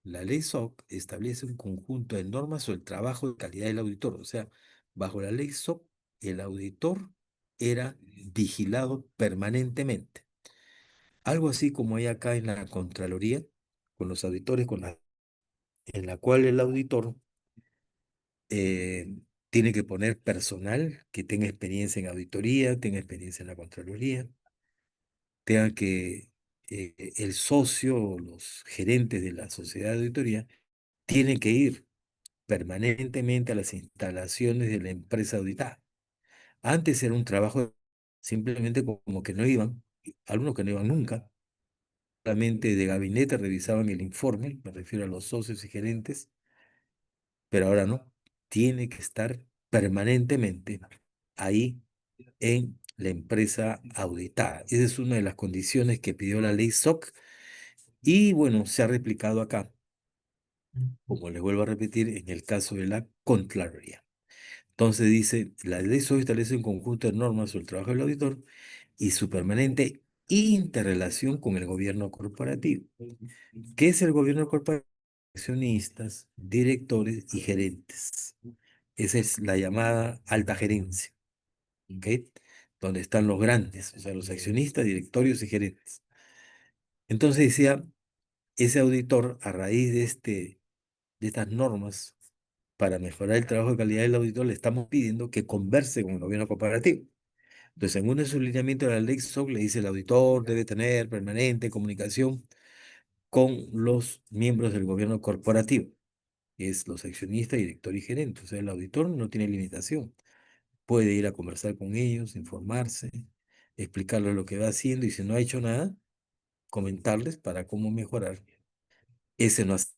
La ley SOC establece un conjunto de normas sobre el trabajo de calidad del auditor. O sea, bajo la ley SOC, el auditor era vigilado permanentemente. Algo así como hay acá en la Contraloría, con los auditores, en la cual el auditor tiene que poner personal que tenga experiencia en auditoría, tenga experiencia en la Contraloría, tenga que el socio o los gerentes de la sociedad de auditoría tienen que ir permanentemente a las instalaciones de la empresa auditada. Antes era un trabajo simplemente como que no iban, algunos que no iban nunca, solamente de gabinete revisaban el informe, me refiero a los socios y gerentes, pero ahora no, tiene que estar permanentemente ahí en la empresa auditada. Esa es una de las condiciones que pidió la ley SOC y bueno, se ha replicado acá, como les vuelvo a repetir, en el caso de la Contraloría. Entonces dice, la ley SOC establece un conjunto de normas sobre el trabajo del auditor y su permanente interrelación con el gobierno corporativo. ¿Qué es el gobierno corporativo? Accionistas, directores y gerentes. Esa es la llamada alta gerencia, ¿ok? Donde están los grandes, o sea, los accionistas, directorios y gerentes. Entonces decía, ese auditor, a raíz de estas normas, para mejorar el trabajo de calidad del auditor, le estamos pidiendo que converse con el gobierno corporativo. Entonces, en uno de sus lineamientos de la ley SOC le dice el auditor debe tener permanente comunicación con los miembros del gobierno corporativo, que es los accionistas, director y gerente. O sea, el auditor no tiene limitación. Puede ir a conversar con ellos, informarse, explicarles lo que va haciendo y si no ha hecho nada, comentarles para cómo mejorar. Ese no es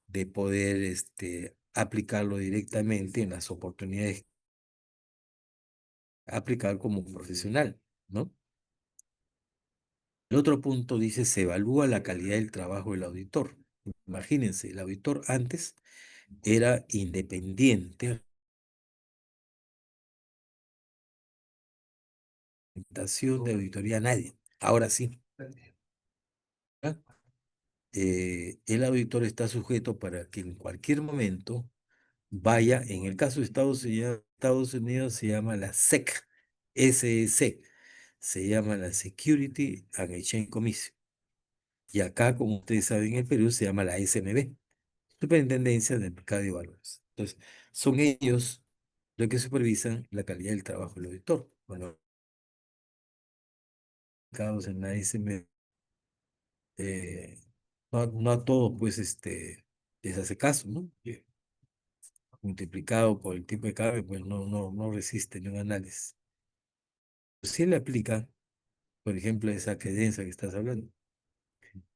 de poder aplicarlo directamente en las oportunidades, aplicar como profesional, ¿no? El otro punto dice, se evalúa la calidad del trabajo del auditor. Imagínense, el auditor antes era independiente, presentación de auditoría a nadie. Ahora sí, ¿ah? El auditor está sujeto para que en cualquier momento vaya, en el caso de Estados Unidos se llama la SEC, SEC, se llama la Security and Exchange Commission. Y acá, como ustedes saben, en el Perú se llama la SMB, Superintendencia del Mercado de Valores. Entonces, son ellos los que supervisan la calidad del trabajo del auditor. Bueno, mercados en la SMB, no a todos, pues, les hace caso, ¿no? Que multiplicado por el tipo de cambio, pues no resiste ni un análisis. Si le aplica, por ejemplo, esa credencia que estás hablando,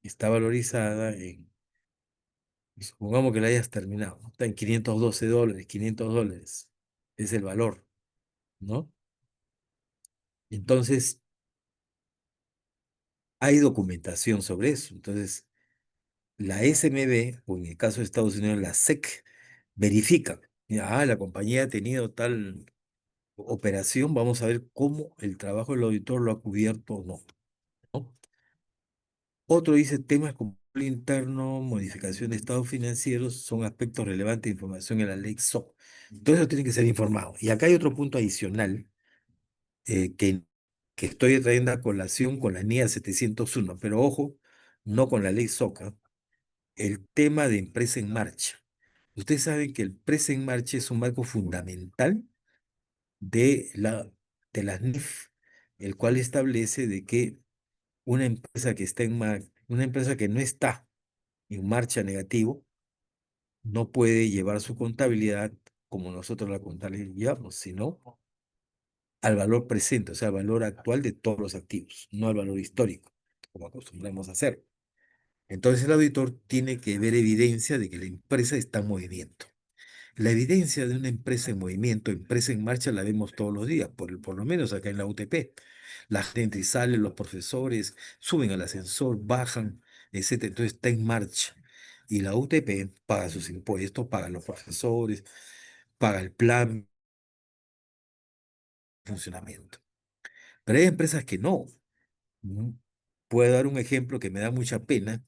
está valorizada en, supongamos que la hayas terminado, ¿no? Está en $512, $500 es el valor, ¿no? Entonces, hay documentación sobre eso. Entonces, la SMB, o en el caso de Estados Unidos, la SEC, verifica, mira, la compañía ha tenido tal operación, vamos a ver cómo el trabajo del auditor lo ha cubierto o no, ¿no? Otro dice temas como control interno, modificación de estados financieros, son aspectos relevantes de información en la ley SOC. Todo eso tiene que ser informado. Y acá hay otro punto adicional que estoy trayendo a colación con la NIA 701, pero ojo, no con la ley SOC, ¿ah? El tema de empresa en marcha. Ustedes saben que el empresa en marcha es un marco fundamental de de las NIF, el cual establece de que una empresa que está una empresa que no está en marcha negativo, no puede llevar su contabilidad como nosotros la contabilidad llevamos, sino al valor presente, o sea, al valor actual de todos los activos, no al valor histórico, como acostumbramos a hacer. Entonces el auditor tiene que ver evidencia de que la empresa está en movimiento. La evidencia de una empresa en movimiento, empresa en marcha, la vemos todos los días, por lo menos acá en la UTP. La gente sale, los profesores suben al ascensor, bajan, etcétera. Entonces está en marcha. Y la UTP paga sus impuestos, paga los profesores, paga el plan de funcionamiento. Pero hay empresas que no. Mm. Puedo dar un ejemplo que me da mucha pena.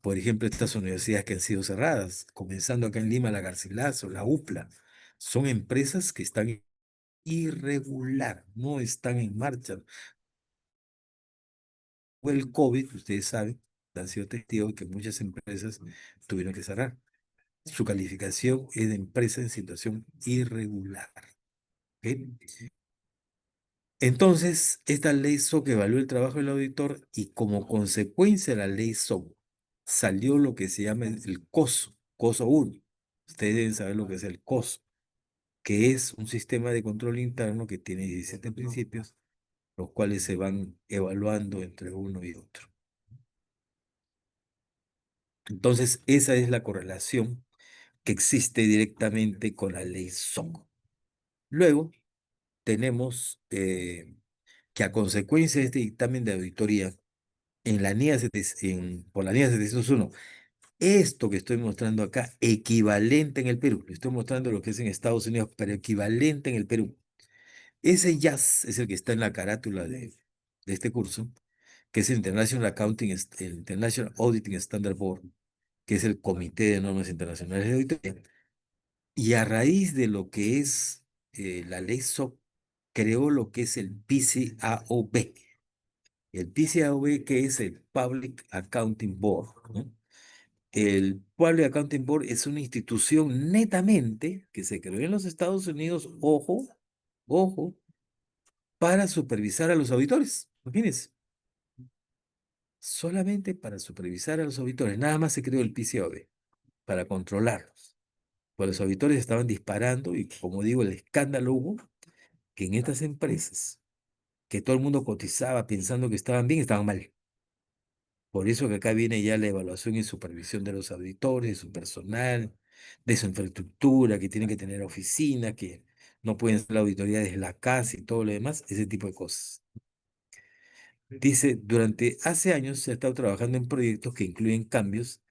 Por ejemplo, estas universidades que han sido cerradas, comenzando acá en Lima, la Garcilaso, la UPLA, son empresas que están irregular, no están en marcha. Fue el COVID, ustedes saben, han sido testigos que muchas empresas tuvieron que cerrar. Su calificación es de empresa en situación irregular. ¿Ok? Entonces, esta ley SOC evaluó el trabajo del auditor y como consecuencia de la ley SOC salió lo que se llama el COSO, COSO 1. Ustedes deben saber lo que es el COSO, que es un sistema de control interno que tiene 17 principios, los cuales se van evaluando entre uno y otro. Entonces, esa es la correlación que existe directamente con la ley SOC. Luego, tenemos que a consecuencia de este dictamen de auditoría, en la NIA por la NIA 701, esto que estoy mostrando acá, equivalente en el Perú, le estoy mostrando lo que es en Estados Unidos, pero equivalente en el Perú. Ese JAS es el que está en la carátula de este curso, que es el el International Auditing Standard Board, que es el Comité de Normas Internacionales de Auditoría. Y a raíz de lo que es la ley SOC, creó lo que es el PCAOB. El PCAOB, que es el Public Accounting Board, ¿no? El Public Accounting Board es una institución netamente que se creó en los Estados Unidos, ojo, ojo, para supervisar a los auditores. Imagínense, solamente para supervisar a los auditores. Nada más se creó el PCAOB para controlarlos. Pues los auditores estaban disparando y, como digo, el escándalo hubo que en estas empresas, que todo el mundo cotizaba pensando que estaban bien, estaban mal. Por eso que acá viene ya la evaluación y supervisión de los auditores, de su personal, de su infraestructura, que tienen que tener oficina, que no pueden ser la auditoría desde la casa y todo lo demás, ese tipo de cosas. Dice, durante hace años se ha estado trabajando en proyectos que incluyen cambios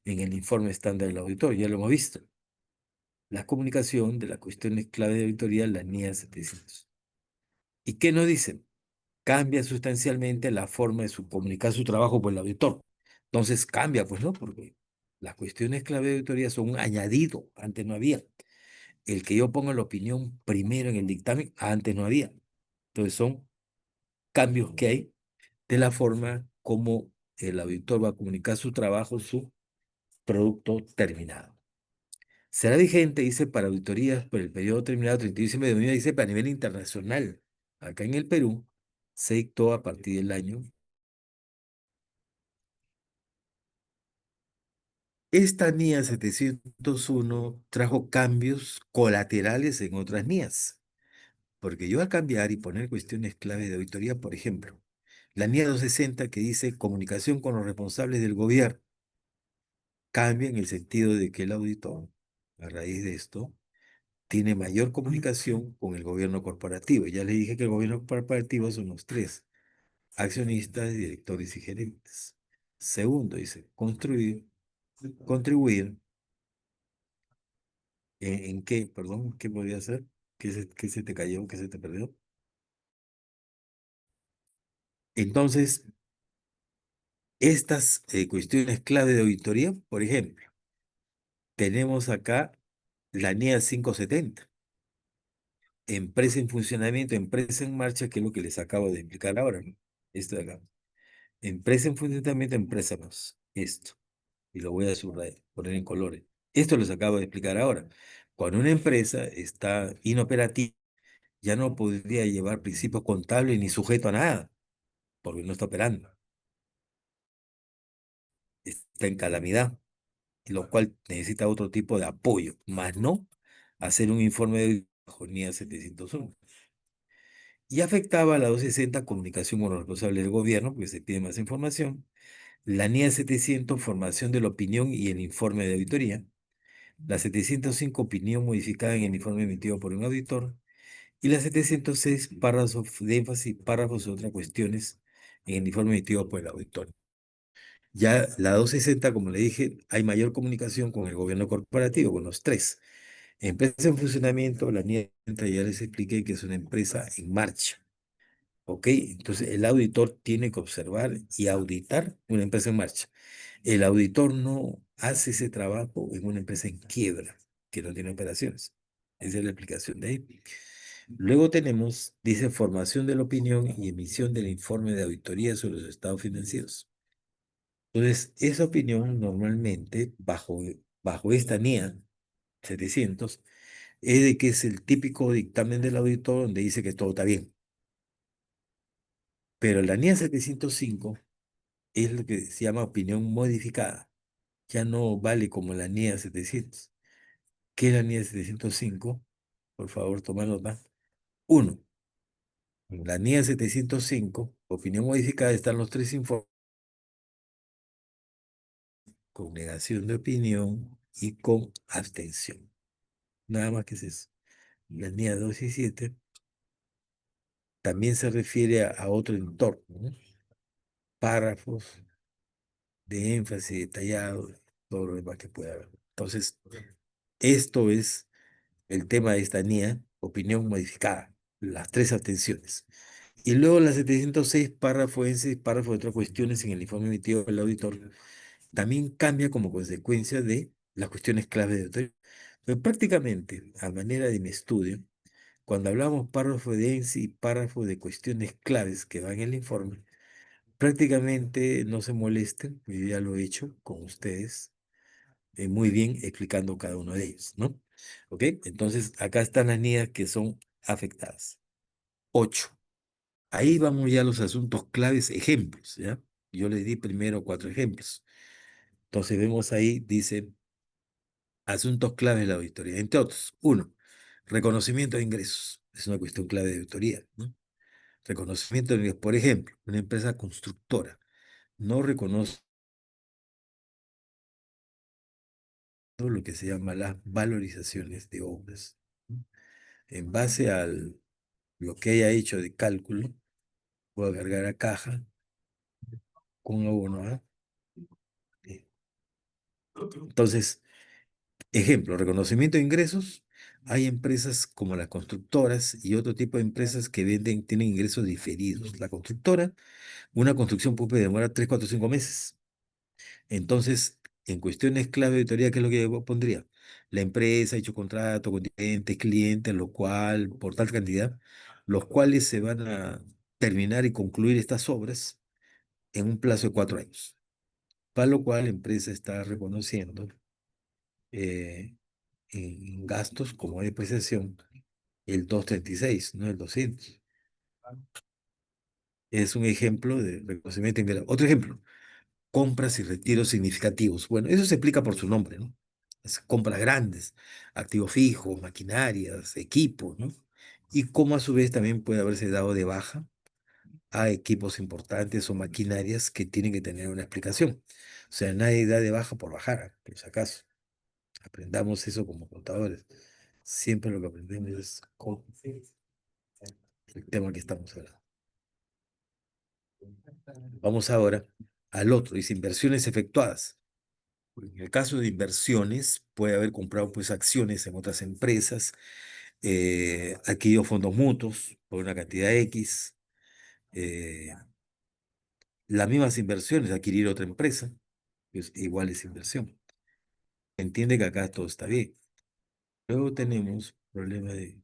en el informe estándar del auditor, ya lo hemos visto. La comunicación de las cuestiones clave de auditoría, la NIA 700. ¿Y qué nos dicen? Cambia sustancialmente la forma de comunicar su trabajo por el auditor. Entonces cambia, pues, ¿no? Porque las cuestiones clave de auditoría son un añadido, antes no había. El que yo ponga la opinión primero en el dictamen, antes no había. Entonces son cambios que hay de la forma como el auditor va a comunicar su trabajo, su producto terminado. Será vigente, dice, para auditorías por el periodo terminado 31 de diciembre de 2020, dice, para nivel internacional. Acá en el Perú se dictó a partir del año. Esta NIA 701 trajo cambios colaterales en otras NIAs, porque yo al cambiar y poner cuestiones clave de auditoría, por ejemplo, la NIA 260 que dice comunicación con los responsables del gobierno, cambia en el sentido de que el auditor, a raíz de esto, tiene mayor comunicación con el gobierno corporativo. Ya le dije que el gobierno corporativo son los tres: accionistas, directores y gerentes. Segundo, dice, contribuir. ¿En qué? Perdón, ¿qué podría ser? Qué se te cayó? ¿Qué se te perdió? Entonces, estas cuestiones clave de auditoría, por ejemplo, tenemos acá la NIA 570, empresa en funcionamiento, empresa en marcha, que es lo que les acabo de explicar ahora, ¿no? Esto de acá. Empresa en funcionamiento, empresa más. Esto. Y lo voy a subrayar, poner en colores. Esto les acabo de explicar ahora. Cuando una empresa está inoperativa, ya no podría llevar principios contables ni sujeto a nada, porque no está operando. Está en calamidad, lo cual necesita otro tipo de apoyo, más no hacer un informe de bajonía 701. Y afectaba a la 260 comunicación con los responsables del gobierno, porque se pide más información. La NIA 700, formación de la opinión y el informe de auditoría. La 705, opinión modificada en el informe emitido por un auditor. Y la 706, párrafos de énfasis, párrafos y otras cuestiones en el informe emitido por el auditor. Ya la 260, como le dije, hay mayor comunicación con el gobierno corporativo, con los tres. Empresa en funcionamiento, la NIA ya les expliqué que es una empresa en marcha. ¿Ok? Entonces el auditor tiene que observar y auditar una empresa en marcha. El auditor no hace ese trabajo en una empresa en quiebra, que no tiene operaciones. Esa es la explicación de ahí. Luego tenemos, dice, formación de la opinión y emisión del informe de auditoría sobre los estados financieros. Entonces, esa opinión normalmente, bajo esta NIA 700, es de que es el típico dictamen del auditor donde dice que todo está bien. Pero la NIA 705 es lo que se llama opinión modificada. ya no vale como la NIA 700. ¿Qué es la NIA 705? Por favor, toma nota. Uno, en la NIA 705, opinión modificada, están los tres informes con negación de opinión y con abstención. Nada más que es eso. La NIA 2 y 7 también se refiere a otro entorno, ¿no? Párrafos de énfasis detallado, todo lo demás que pueda haber. Entonces, esto es el tema de esta NIA, opinión modificada, las tres abstenciones. Y luego la 706, párrafo ese, párrafo de otras cuestiones en el informe emitido por el auditor, también cambia como consecuencia de las cuestiones clave de auditoría. Pero prácticamente, a manera de mi estudio, cuando hablamos párrafo de ENSI y párrafo de cuestiones claves que van en el informe, prácticamente no se molesten, yo ya lo he hecho con ustedes, muy bien explicando cada uno de ellos, ¿no? ¿Ok? Entonces, acá están las niñas que son afectadas. 8. Ahí vamos ya a los asuntos claves, ejemplos, ¿ya? Yo les di primero 4 ejemplos. Entonces, vemos ahí, dice, asuntos claves de la auditoría. Entre otros, uno, reconocimiento de ingresos. Es una cuestión clave de auditoría, ¿no? Reconocimiento de ingresos. Por ejemplo, una empresa constructora no reconoce lo que se llama las valorizaciones de obras, ¿no? En base a lo que haya hecho de cálculo, puedo cargar a caja con abono A. Entonces, ejemplo, reconocimiento de ingresos. Hay empresas como las constructoras y otro tipo de empresas que venden, tienen ingresos diferidos. La constructora, una construcción puede demorar 3, 4, 5 meses. Entonces, en cuestiones clave de auditoría, ¿qué es lo que yo pondría? La empresa ha hecho contrato con diferentes clientes, lo cual, por tal cantidad, los cuales se van a terminar y concluir estas obras en un plazo de 4 años. Para lo cual la empresa está reconociendo eh, en gastos como depreciación el 236, no el 200. Es un ejemplo de reconocimiento integral. Otro ejemplo, compras y retiros significativos. Bueno, eso se explica por su nombre, ¿no? Es compras grandes, activos fijos, maquinarias, equipos, ¿no? Y cómo a su vez también puede haberse dado de baja a equipos importantes o maquinarias que tienen que tener una explicación. O sea, nadie da de baja por bajar, por si acaso. Aprendamos eso como contadores. Siempre lo que aprendemos es con el tema que estamos hablando. Vamos ahora al otro, dice inversiones efectuadas. En el caso de inversiones, puede haber comprado pues acciones en otras empresas, adquirido fondos mutuos por una cantidad X, eh, las mismas inversiones, adquirir otra empresa, pues igual es inversión. Entiende que acá todo está bien. Luego tenemos problema de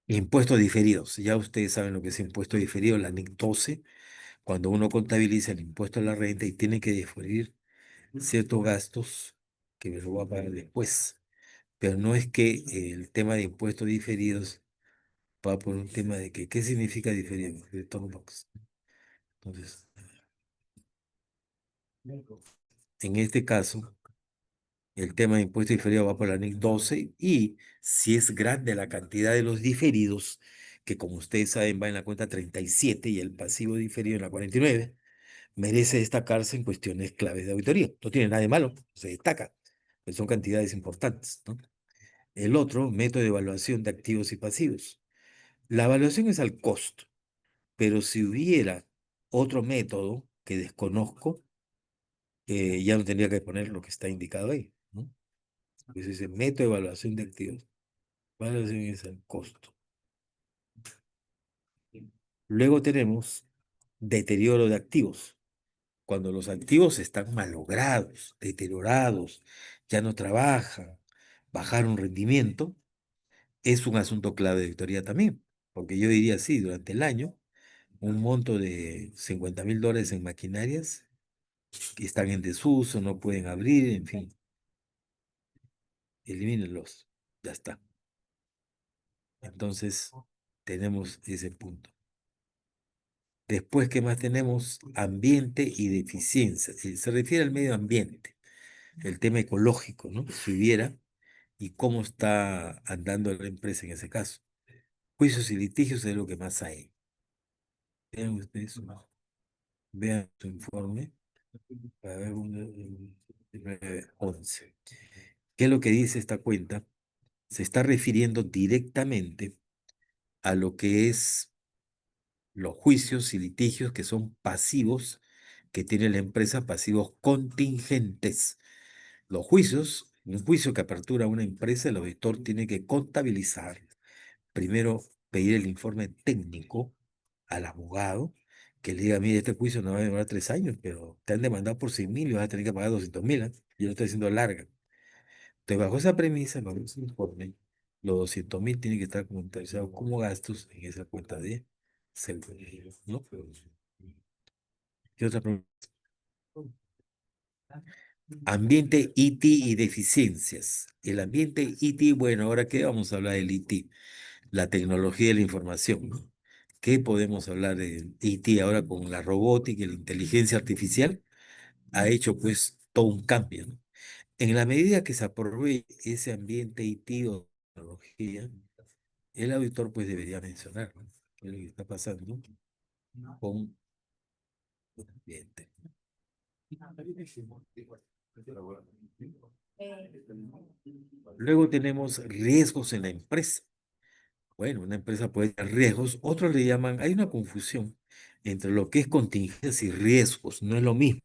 impuestos diferidos. Ya ustedes saben lo que es impuesto diferido, la NIC 12, cuando uno contabiliza el impuesto a la renta y tiene que diferir ciertos gastos que me lo voy a pagar después. Pero no es que el tema de impuestos diferidos va por un tema de que, ¿qué significa diferido? Return box. Entonces, en este caso, el tema de impuesto diferido va por la NIC 12 y si es grande la cantidad de los diferidos, que como ustedes saben va en la cuenta 37 y el pasivo diferido en la 49, merece destacarse en cuestiones claves de auditoría. No tiene nada de malo, se destaca, pues son cantidades importantes, ¿no? El otro, método de evaluación de activos y pasivos. La evaluación es al costo, pero si hubiera otro método que desconozco, ya no tendría que poner lo que está indicado ahí, ¿no? Pues ese método de evaluación de activos. Evaluación es al costo. Luego tenemos deterioro de activos. Cuando los activos están malogrados, deteriorados, ya no trabajan, bajaron rendimiento, es un asunto clave de auditoría también. Porque yo diría sí, durante el año, un monto de $50,000 en maquinarias que están en desuso, no pueden abrir, en fin, elimínenlos, ya está. Entonces, tenemos ese punto. Después, ¿qué más tenemos? Ambiente y deficiencia. Se refiere al medio ambiente, el tema ecológico, ¿no? Si hubiera, y cómo está andando la empresa en ese caso. Juicios y litigios es lo que más hay. Vean ustedes, vean su informe. A ver, 11. ¿Qué es lo que dice esta cuenta? Se está refiriendo directamente a lo que es los juicios y litigios que son pasivos que tiene la empresa, pasivos contingentes. Los juicios, un juicio que apertura una empresa, el auditor tiene que contabilizar. Primero, pedir el informe técnico al abogado que le diga, mire, este juicio no va a demorar 3 años, pero te han demandado por 100.000 y vas a tener que pagar 200.000, ¿eh? Yo lo estoy haciendo larga. Entonces, bajo esa premisa, bajo ese informe, los 200.000 tienen que estar contabilizados como gastos en esa cuenta de seguro, ¿no? ¿Qué otra pregunta? Ambiente IT y deficiencias. El ambiente IT, bueno, ahora qué vamos a hablar del IT, la tecnología de la información, ¿no? ¿Qué podemos hablar de IT ahora con la robótica y la inteligencia artificial? Ha hecho pues todo un cambio, ¿no? En la medida que se apruebe ese ambiente IT o tecnología, el auditor pues debería mencionar, ¿no? ¿Qué es lo que está pasando con el ambiente? Luego tenemos riesgos en la empresa. Bueno, una empresa puede tener riesgos, otros le llaman, hay una confusión entre lo que es contingencias y riesgos, no es lo mismo.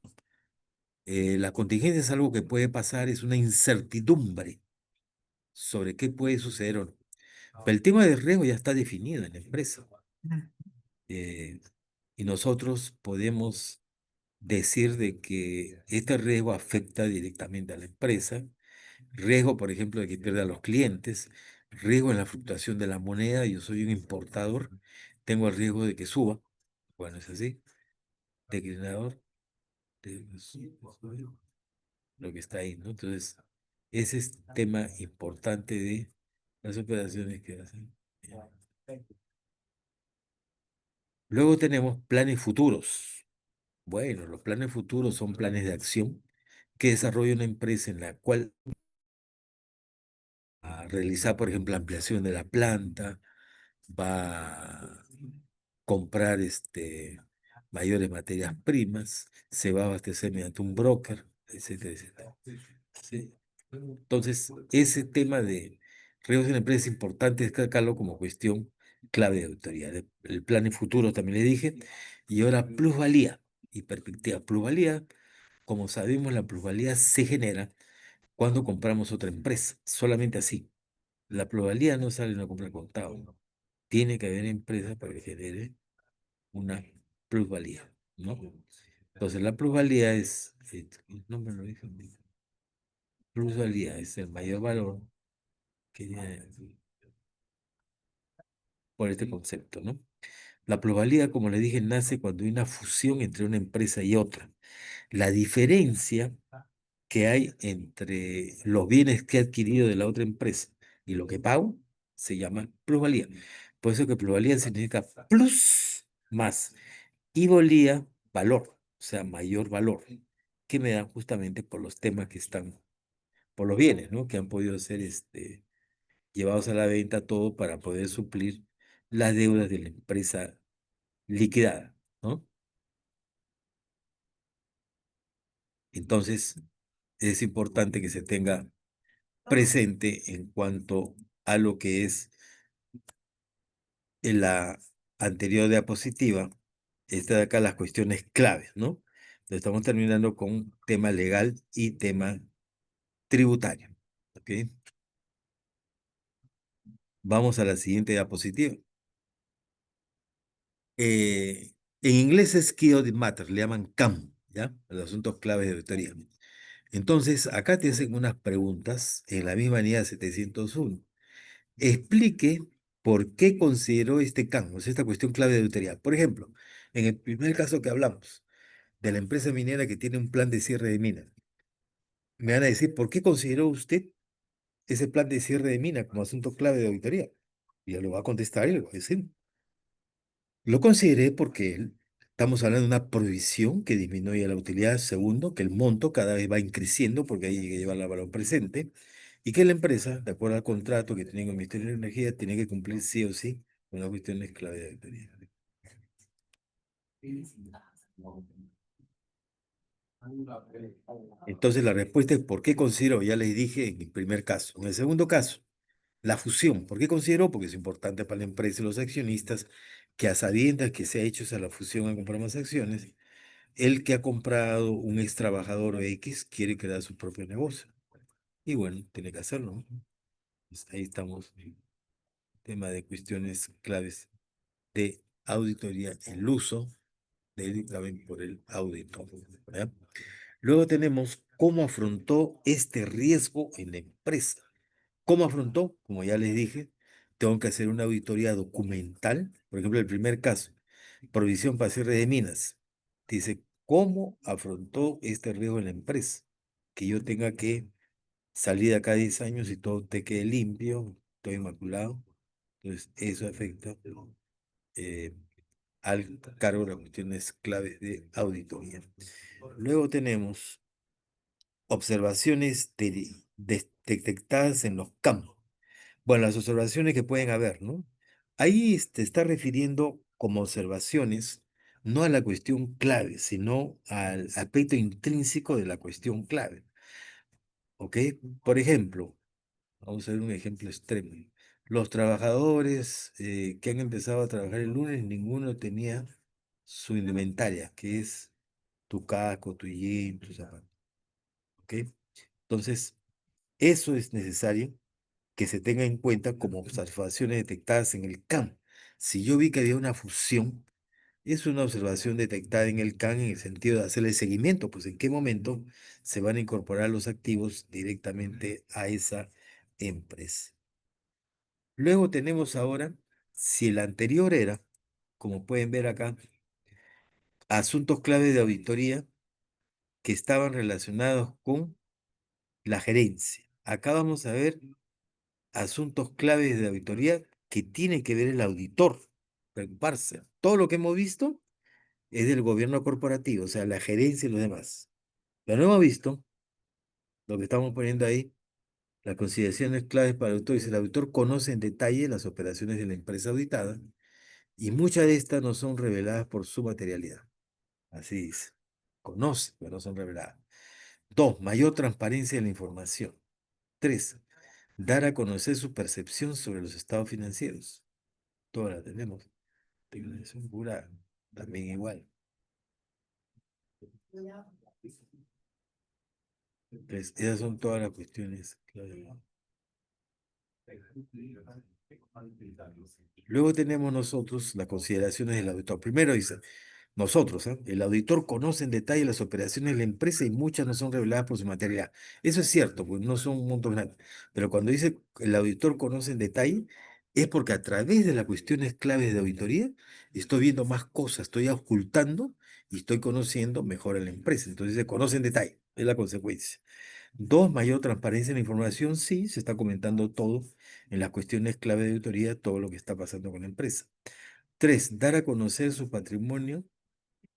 La contingencia es algo que puede pasar, es una incertidumbre sobre qué puede suceder o no. Pero el tema de riesgo ya está definido en la empresa. Eh, y nosotros podemos decir de que este riesgo afecta directamente a la empresa. Riesgo, por ejemplo, de que pierda a los clientes. Riesgo en la fluctuación de la moneda. Yo soy un importador. Tengo el riesgo de que suba. Bueno, es así. Declinador. De lo que está ahí, ¿no? Entonces, ese es tema importante de las operaciones que hacen. Luego tenemos planes futuros. Bueno, los planes futuros son planes de acción que desarrolla una empresa en la cual a realizar, por ejemplo, ampliación de la planta, va a comprar mayores materias primas, se va a abastecer mediante un broker, etcétera, etcétera. ¿Sí? Entonces, ese tema de riesgos en la empresa es importante destacarlo como cuestión clave de auditoría. El plan en futuro también le dije, y ahora plusvalía y perspectiva. Plusvalía, como sabemos, la plusvalía se genera cuando compramos otra empresa, solamente así. La plusvalía no sale en una compra contado, ¿no? Tiene que haber empresa para que genere una plusvalía, ¿no? Entonces, la plusvalía es, no me lo dije, plusvalía es el mayor valor que tiene por este concepto, ¿no? La plusvalía, como le dije, nace cuando hay una fusión entre una empresa y otra. La diferencia que hay entre los bienes que he adquirido de la otra empresa y lo que pago se llama plusvalía. Por eso que plusvalía significa plus más y valía valor, o sea, mayor valor, que me dan justamente por los temas que están, por los bienes, ¿no? Que han podido ser llevados a la venta todo para poder suplir las deudas de la empresa liquidada, ¿no? Entonces, es importante que se tenga presente en cuanto a lo que es en la anterior diapositiva, esta de acá las cuestiones claves, ¿no? Estamos terminando con tema legal y tema tributario, ¿ok? Vamos a la siguiente diapositiva. En inglés es Key Audit Matter, le llaman CAM, ¿ya? Los asuntos claves de auditoría. Entonces, acá te hacen unas preguntas en la misma unidad 701. Explique por qué consideró este CAM, o sea, esta cuestión clave de auditoría. Por ejemplo, en el primer caso que hablamos, de la empresa minera que tiene un plan de cierre de mina, me van a decir, ¿por qué consideró usted ese plan de cierre de mina como asunto clave de auditoría? Y yo lo voy a contestar y le voy a decir, lo consideré porque Estamos hablando de una prohibición que disminuye la utilidad. Segundo, que el monto cada vez va increciendo porque hay que llevar la valor presente. Y que la empresa, de acuerdo al contrato que tiene con el Ministerio de Energía, tiene que cumplir sí o sí con las cuestiones clave de auditoría. Entonces la respuesta es ¿por qué considero? Ya les dije en el primer caso. En el segundo caso, la fusión. ¿Por qué considero? Porque es importante para la empresa y los accionistas que a sabiendas que se ha hecho esa la fusión a comprar más acciones, el que ha comprado un ex trabajador X quiere crear su propio negocio. Y bueno, tiene que hacerlo, ¿no? Pues ahí estamos. Tema de cuestiones claves de auditoría, el uso del dictamen por el auditor. ¿Ya? Luego tenemos cómo afrontó este riesgo en la empresa. ¿Cómo afrontó? Como ya les dije, tengo que hacer una auditoría documental. Por ejemplo, el primer caso, provisión para cierre de minas. Dice, ¿cómo afrontó este riesgo en la empresa? Que yo tenga que salir de acá 10 años y todo te quede limpio, todo inmaculado. Entonces, eso afecta eh, al cargo de las cuestiones claves de auditoría. Luego tenemos observaciones detectadas en los campos. Bueno, las observaciones que pueden haber, ¿no? Ahí te está refiriendo como observaciones no a la cuestión clave, sino al aspecto intrínseco de la cuestión clave. ¿Ok? Por ejemplo, vamos a ver un ejemplo extremo. Los trabajadores que han empezado a trabajar el lunes, ninguno tenía su indumentaria, que es tu casco, tu jean, tu zapato. ¿Ok? Entonces, eso es necesario que se tenga en cuenta como observaciones detectadas en el CAM. Si yo vi que había una fusión, es una observación detectada en el CAM en el sentido de hacerle seguimiento, pues en qué momento se van a incorporar los activos directamente a esa empresa. Luego tenemos ahora, si el anterior era, como pueden ver acá, asuntos clave de auditoría que estaban relacionados con la gerencia. Acá vamos a ver asuntos claves de auditoría que tiene que ver el auditor, preocuparse. Todo lo que hemos visto es del gobierno corporativo, o sea, la gerencia y los demás. Pero no hemos visto lo que estamos poniendo ahí, las consideraciones claves para el auditor. Dice, el auditor conoce en detalle las operaciones de la empresa auditada y muchas de estas no son reveladas por su materialidad. Así dice. Conoce, pero no son reveladas. Dos, mayor transparencia en la información. Tres, dar a conocer su percepción sobre los estados financieros. Todas las tenemos. Declaración pura, también igual. Entonces, esas son todas las cuestiones clave. Luego tenemos nosotros las consideraciones del auditor. Primero dice, nosotros, el auditor conoce en detalle las operaciones de la empresa y muchas no son reveladas por su materialidad. Eso es cierto, pues no son montos grandes. Pero cuando dice el auditor conoce en detalle, es porque a través de las cuestiones claves de auditoría estoy viendo más cosas, estoy ocultando y estoy conociendo mejor a la empresa. Entonces se conoce en detalle, es la consecuencia. Dos, mayor transparencia en la información. Sí, se está comentando todo en las cuestiones clave de auditoría, todo lo que está pasando con la empresa. Tres, dar a conocer su patrimonio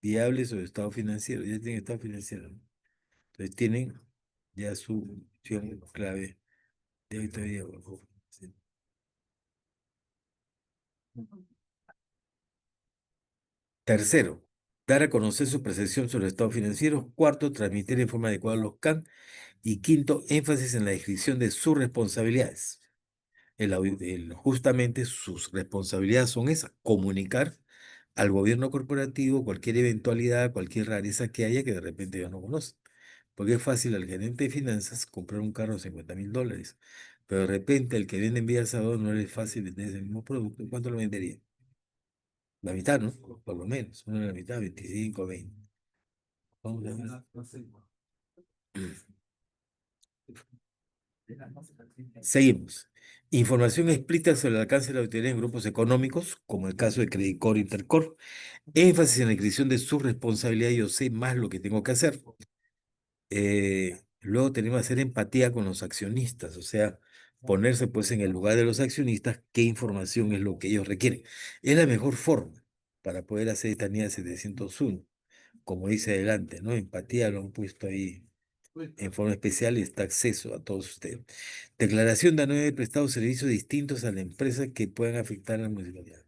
viable sobre estado financiero. Ya tienen estado financiero, ¿no? Entonces tienen ya su opción clave de auditoría. Sí. Tercero, dar a conocer su percepción sobre el estado financiero. Cuarto, transmitir en forma adecuada los CAN. Y quinto, énfasis en la descripción de sus responsabilidades. Justamente sus responsabilidades son esas, comunicar al gobierno corporativo cualquier eventualidad, cualquier rareza que haya que de repente yo no conozco. Porque es fácil al gerente de finanzas comprar un carro de $50.000, pero de repente el que vende en Vía Salvador no le es fácil vender ese mismo producto. ¿Cuánto lo vendería? La mitad, ¿no? Por lo menos, una de la mitad, 25, 20. Vamos a ver. Seguimos. Información explícita sobre el alcance de la auditoría en grupos económicos, como el caso de Credicor Intercorp. Énfasis en la descripción de su responsabilidad. Yo sé más lo que tengo que hacer. Luego tenemos que hacer empatía con los accionistas, o sea, ponerse pues en el lugar de los accionistas, qué información es lo que ellos requieren. Es la mejor forma. para poder hacer esta NIA 701. Como dice adelante, ¿no? Empatía lo han puesto ahí en forma especial y está acceso a todos ustedes. Declaración de no haber prestado servicios distintos a la empresa que puedan afectar a la municipalidad.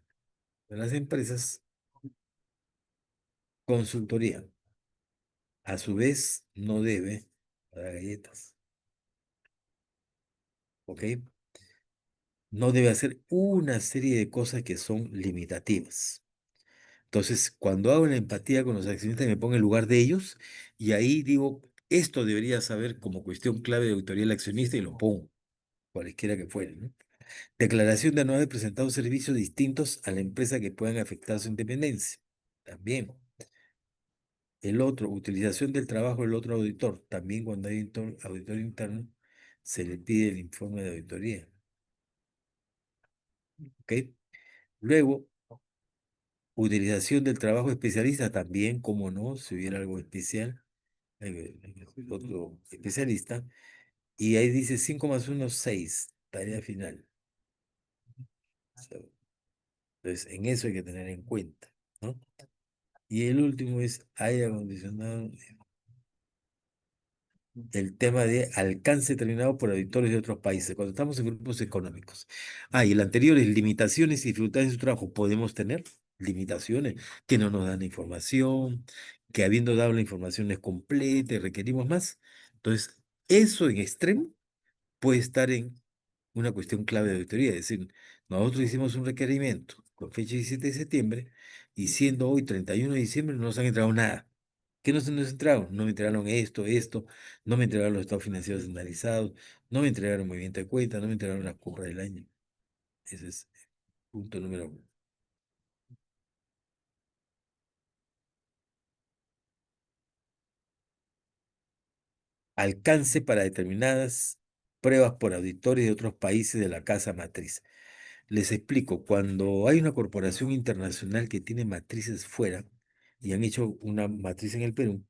De las empresas, consultoría. A su vez, no debe dar galletas. ¿Ok? No debe hacer una serie de cosas que son limitativas. Entonces, cuando hago la empatía con los accionistas, me pongo en lugar de ellos y ahí digo, esto debería saber como cuestión clave de auditoría del accionista y lo pongo, cualesquiera que fuere, ¿no? Declaración de no haber presentado servicios distintos a la empresa que puedan afectar su independencia. También. El otro, utilización del trabajo del otro auditor. También cuando hay auditor interno, se le pide el informe de auditoría. ¿Ok? Luego, utilización del trabajo especialista. También, como no, si hubiera algo especial, otro especialista. Y ahí dice 5 más 1, 6. Tarea final. Entonces, en eso hay que tener en cuenta, ¿no? Y el último es aire acondicionado. El tema de alcance determinado por auditores de otros países, cuando estamos en grupos económicos. Ah, y el anterior es limitaciones y dificultades en su trabajo. Podemos tener limitaciones que no nos dan la información, que habiendo dado la información es completa y requerimos más. Entonces, eso en extremo puede estar en una cuestión clave de auditoría. Es decir, nosotros hicimos un requerimiento con fecha 17 de septiembre y siendo hoy 31 de diciembre no nos han entregado nada. ¿Qué no se nos entregaron? No me entregaron esto, no me entregaron los estados financieros analizados, no me entregaron movimiento de cuenta, no me entregaron la compra del año. Ese es punto número uno. Alcance para determinadas pruebas por auditores de otros países de la casa matriz. Les explico, cuando hay una corporación internacional que tiene matrices fuera y han hecho una matriz en el Perú,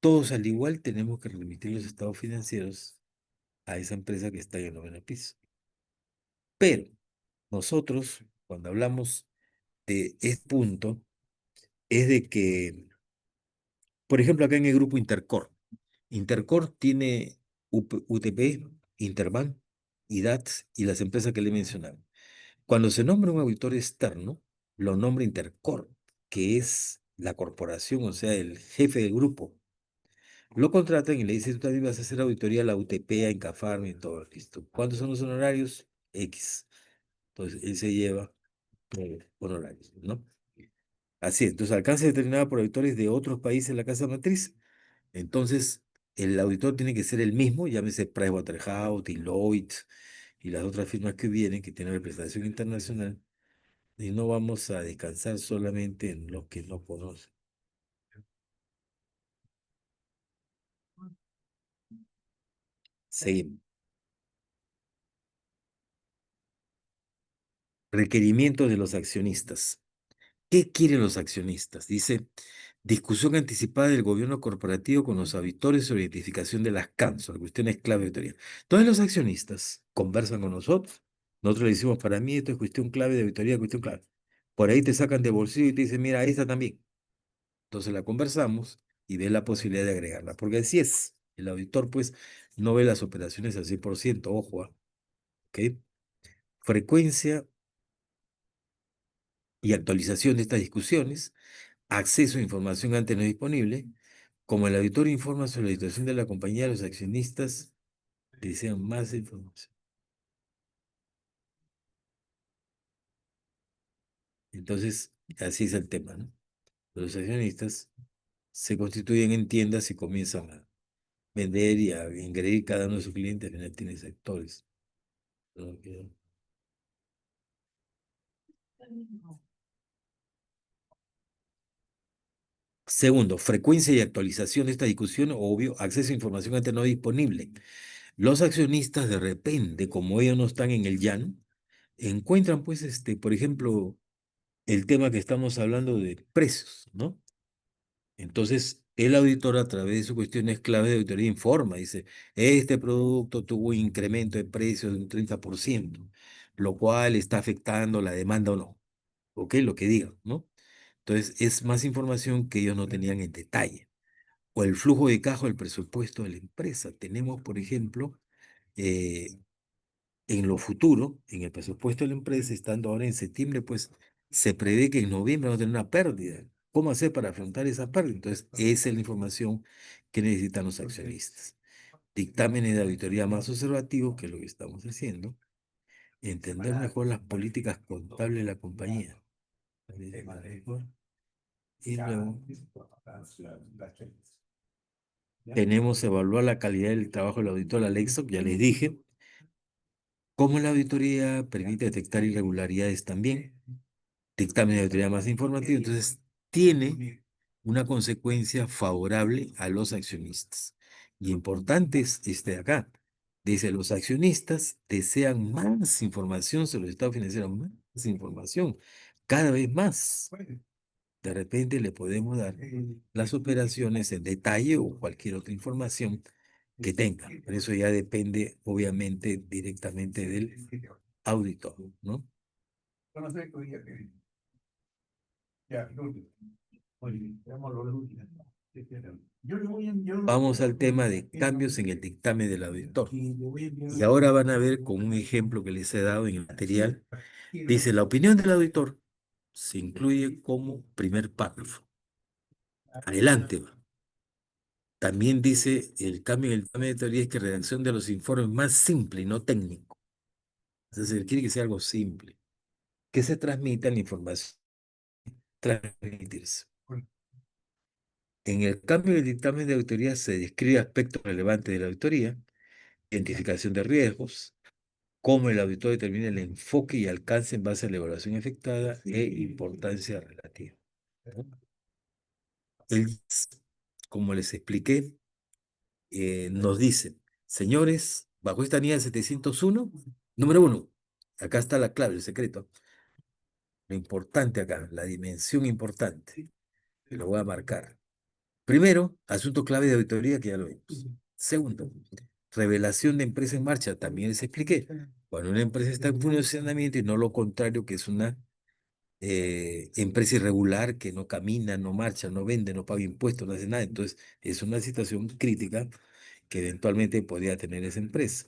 todos al igual tenemos que remitir los estados financieros a esa empresa que está en el noveno piso. Pero nosotros, cuando hablamos de este punto, es de que, por ejemplo, acá en el grupo Intercor tiene UTP, Interbank, IDATS y las empresas que le he mencionado. Cuando se nombra un auditor externo, lo nombra Intercor, que es la corporación, o sea, el jefe del grupo. Lo contratan y le dicen, tú también vas a hacer auditoría a la UTP, a Incafarm y todo, listo. ¿Cuántos son los honorarios? X. Entonces, él se lleva honorarios, ¿no? Así es, entonces alcance determinado por auditores de otros países en la casa matriz. Entonces, el auditor tiene que ser el mismo, llámese Pricewaterhouse, Deloitte y las otras firmas que vienen, que tienen representación internacional, y no vamos a descansar solamente en los que no conocen. Seguimos. Requerimientos de los accionistas. ¿Qué quieren los accionistas? Dice, discusión anticipada del gobierno corporativo con los auditores sobre identificación de las CANS, la cuestión es clave de auditoría. Todos los accionistas conversan con nosotros le decimos, para mí esto es cuestión clave de auditoría, cuestión clave. Por ahí te sacan de bolsillo y te dicen, mira, esta también. Entonces la conversamos y ve la posibilidad de agregarla, porque así es, el auditor pues no ve las operaciones al 100%, ojo, ¿ok? Frecuencia y actualización de estas discusiones, acceso a información antes no disponible, como el auditor informa sobre la situación de la compañía, los accionistas desean más información. Entonces, así es el tema, ¿no? Los accionistas se constituyen en tiendas y comienzan a vender y a engreír cada uno de sus clientes, al final tiene sectores. ¿No? Segundo, frecuencia y actualización de esta discusión, obvio, acceso a información antes no disponible. Los accionistas de repente, como ellos no están en el llano, encuentran pues, por ejemplo, el tema que estamos hablando de precios, ¿no? Entonces, el auditor a través de sus cuestiones clave de auditoría informa, dice, este producto tuvo un incremento de precios de un 30%, lo cual está afectando la demanda o no, ¿ok? Lo que diga, ¿no? Entonces, es más información que ellos no tenían en detalle. O el flujo de caja del presupuesto de la empresa. Tenemos, por ejemplo, eh, en lo futuro, en el presupuesto de la empresa, estando ahora en septiembre, pues se prevé que en noviembre vamos a tener una pérdida. ¿Cómo hacer para afrontar esa pérdida? Entonces, esa es la información que necesitan los accionistas. Dictámenes de auditoría más observativos, que es lo que estamos haciendo, entender mejor las políticas contables de la compañía. Y luego tenemos evaluar la calidad del trabajo del auditor, la LEXOC, ya les dije. Cómo la auditoría permite detectar irregularidades también. Dictamen de auditoría más informativo, entonces tiene una consecuencia favorable a los accionistas. Y importante es este de acá. Dice, los accionistas desean más información sobre los estados financieros, más información, cada vez más. De repente le podemos dar las operaciones en detalle o cualquier otra información que tenga. Pero eso ya depende, obviamente, directamente del auditor, ¿no? Vamos al tema de cambios en el dictamen del auditor. Y ahora van a ver con un ejemplo que les he dado en el material. Dice, la opinión del auditor se incluye como primer párrafo. Adelante. Va. También dice, el cambio en el dictamen de teoría es que redacción de los informes más simple y no técnico. Entonces, quiere que sea algo simple. Que se transmita la información. Transmitirse. En el cambio del dictamen de auditoría se describe aspectos relevantes de la auditoría, identificación de riesgos, cómo el auditor determina el enfoque y alcance en base a la evaluación efectuada e importancia relativa. ¿No? El, como les expliqué, nos dice, señores, bajo esta NIA 701, número 1, acá está la clave, el secreto. Lo importante acá, la dimensión importante, lo voy a marcar. Primero, asunto clave de auditoría que ya lo vimos. Segundo, revelación de empresa en marcha, también les expliqué. Cuando una empresa está en funcionamiento y no lo contrario, que es una empresa irregular que no camina, no marcha, no vende, no paga impuestos, no hace nada. Entonces, es una situación crítica que eventualmente podría tener esa empresa.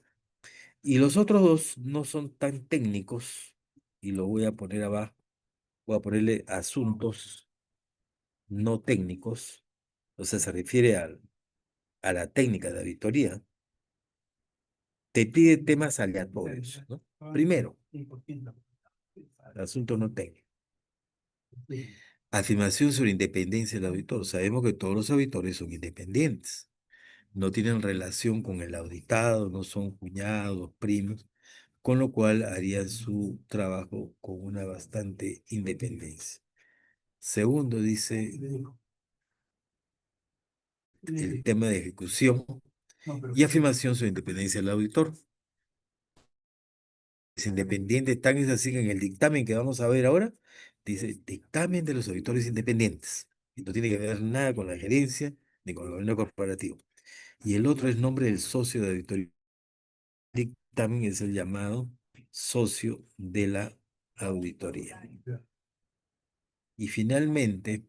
Y los otros dos no son tan técnicos, y lo voy a poner abajo, voy a ponerle asuntos no técnicos, o sea, se refiere a la técnica de auditoría, te pide temas aleatorios, ¿no? Primero, asunto no técnico. Afirmación sobre independencia del auditor. Sabemos que todos los auditores son independientes. No tienen relación con el auditado, no son cuñados, primos, con lo cual harían su trabajo con una bastante independencia. Segundo, dice el tema de ejecución y afirmación sobre independencia del auditor. Es independiente, tan es así que en el dictamen que vamos a ver ahora, dice dictamen de los auditores independientes. Y no tiene que ver nada con la gerencia ni con el gobierno corporativo. Y el otro es nombre del socio de auditoría. Dictamen es el llamado socio de la auditoría. Y finalmente,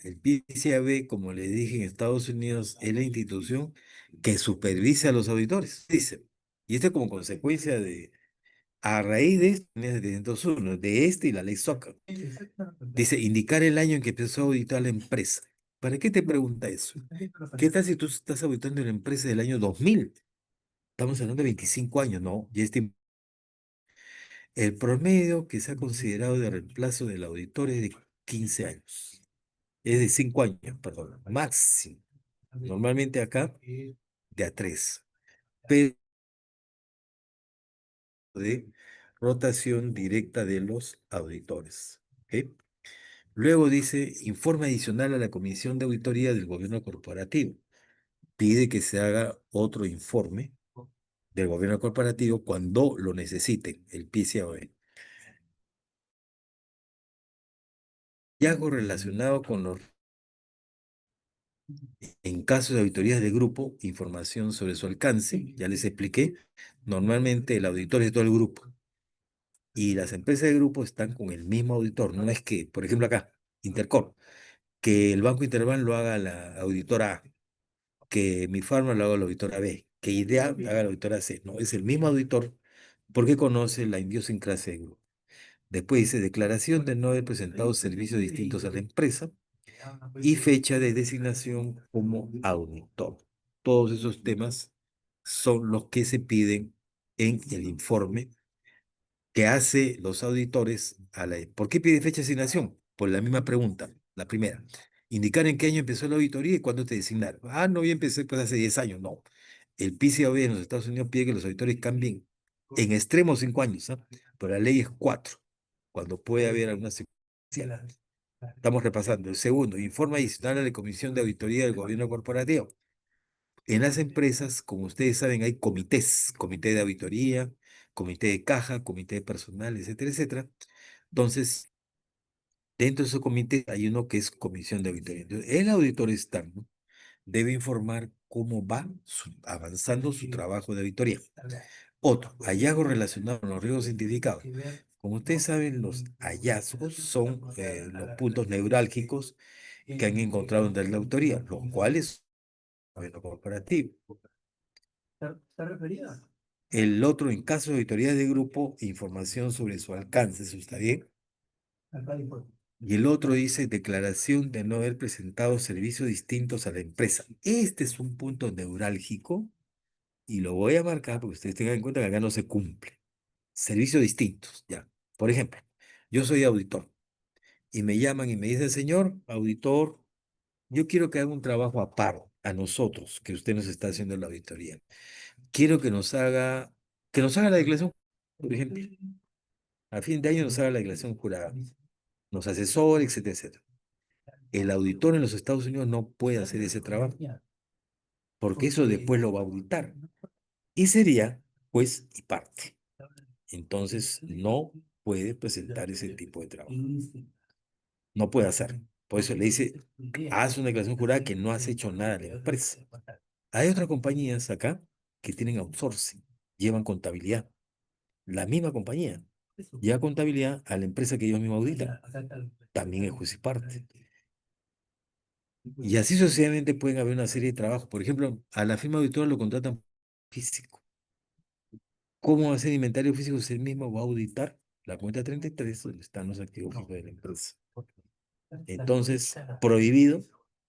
el PCAB, como le dije en Estados Unidos, es la institución que supervisa a los auditores, dice. Y esto como consecuencia de, a raíz de esto, 701, de este y la ley SOCA. Dice, indicar el año en que empezó a auditar la empresa. ¿Para qué te pregunta eso? ¿Qué tal si tú estás auditando la empresa del año 2000? Estamos hablando de 25 años, ¿no? Y el promedio que se ha considerado de reemplazo del auditor es de 15 años. Es de 5 años, perdón, máximo. Normalmente acá, de a 3. Pero de rotación directa de los auditores. ¿Ok? Luego dice, informe adicional a la Comisión de Auditoría del Gobierno Corporativo. Pide que se haga otro informe del Gobierno Corporativo cuando lo necesite, el PCAOB. Y algo relacionado con los, en caso de auditorías de grupo, información sobre su alcance, ya les expliqué, normalmente el auditor es de todo el grupo. y las empresas de grupo están con el mismo auditor. No es que, por ejemplo, acá, Intercorp, que el Banco Interbank lo haga la auditora A, que mi farma lo haga la auditora B, que IDEA haga la auditora C. No, es el mismo auditor porque conoce la idiosincrasia del grupo. Después dice declaración de no haber presentado servicios distintos a la empresa y fecha de designación como auditor. Todos esos temas son los que se piden en el informe que hace los auditores a la... ¿Por qué pide fecha de designación? Por la misma pregunta, la primera. Indicar en qué año empezó la auditoría y cuándo te designaron. Ah, no, yo empecé pues hace 10 años. No. El PCAOB en los Estados Unidos pide que los auditores cambien en extremo 5 años, ¿ah? Pero la ley es 4, cuando puede haber alguna circunstancia. Estamos repasando. El segundo, informe adicional a la Comisión de Auditoría del Gobierno Corporativo. En las empresas, como ustedes saben, hay comités, comité de auditoría, comité de caja, comité de personal, etcétera, etcétera. Entonces, dentro de esos comités hay uno que es comisión de auditoría. Entonces, el auditor externo debe informar cómo va avanzando su trabajo de auditoría. Otro, hallazgos relacionados con los riesgos identificados. Como ustedes saben, los hallazgos son los puntos neurálgicos que han encontrado en la auditoría, los cuales son lo corporativo. ¿Está referida? El otro, en caso de auditoría de grupo, información sobre su alcance, ¿eso está bien? Y el otro dice declaración de no haber presentado servicios distintos a la empresa. Este es un punto neurálgico y lo voy a marcar porque ustedes tengan en cuenta que acá no se cumple. Servicios distintos, ya. Por ejemplo, yo soy auditor y me llaman y me dicen, señor auditor, yo quiero que haga un trabajo aparte a nosotros, que usted nos está haciendo la auditoría. Quiero que nos haga la declaración, por ejemplo. A fin de año nos haga la declaración jurada. Nos asesora, etcétera, etcétera. El auditor en los Estados Unidos no puede hacer ese trabajo, porque eso después lo va a auditar. Y sería juez y parte. Entonces, no puede presentar ese tipo de trabajo. No puede hacer. Por eso le dice, haz una declaración jurada que no has hecho nada en la empresa. Hay otras compañías acá que tienen outsourcing, llevan contabilidad. La misma compañía lleva contabilidad a la empresa que ellos mismos auditan. También es juez y parte. Y así sucesivamente pueden haber una serie de trabajos. Por ejemplo, a la firma auditora lo contratan físico. ¿Cómo va a hacer inventario físico si él mismo va a auditar la cuenta 33 donde están los activos fijos de la empresa? Entonces, prohibido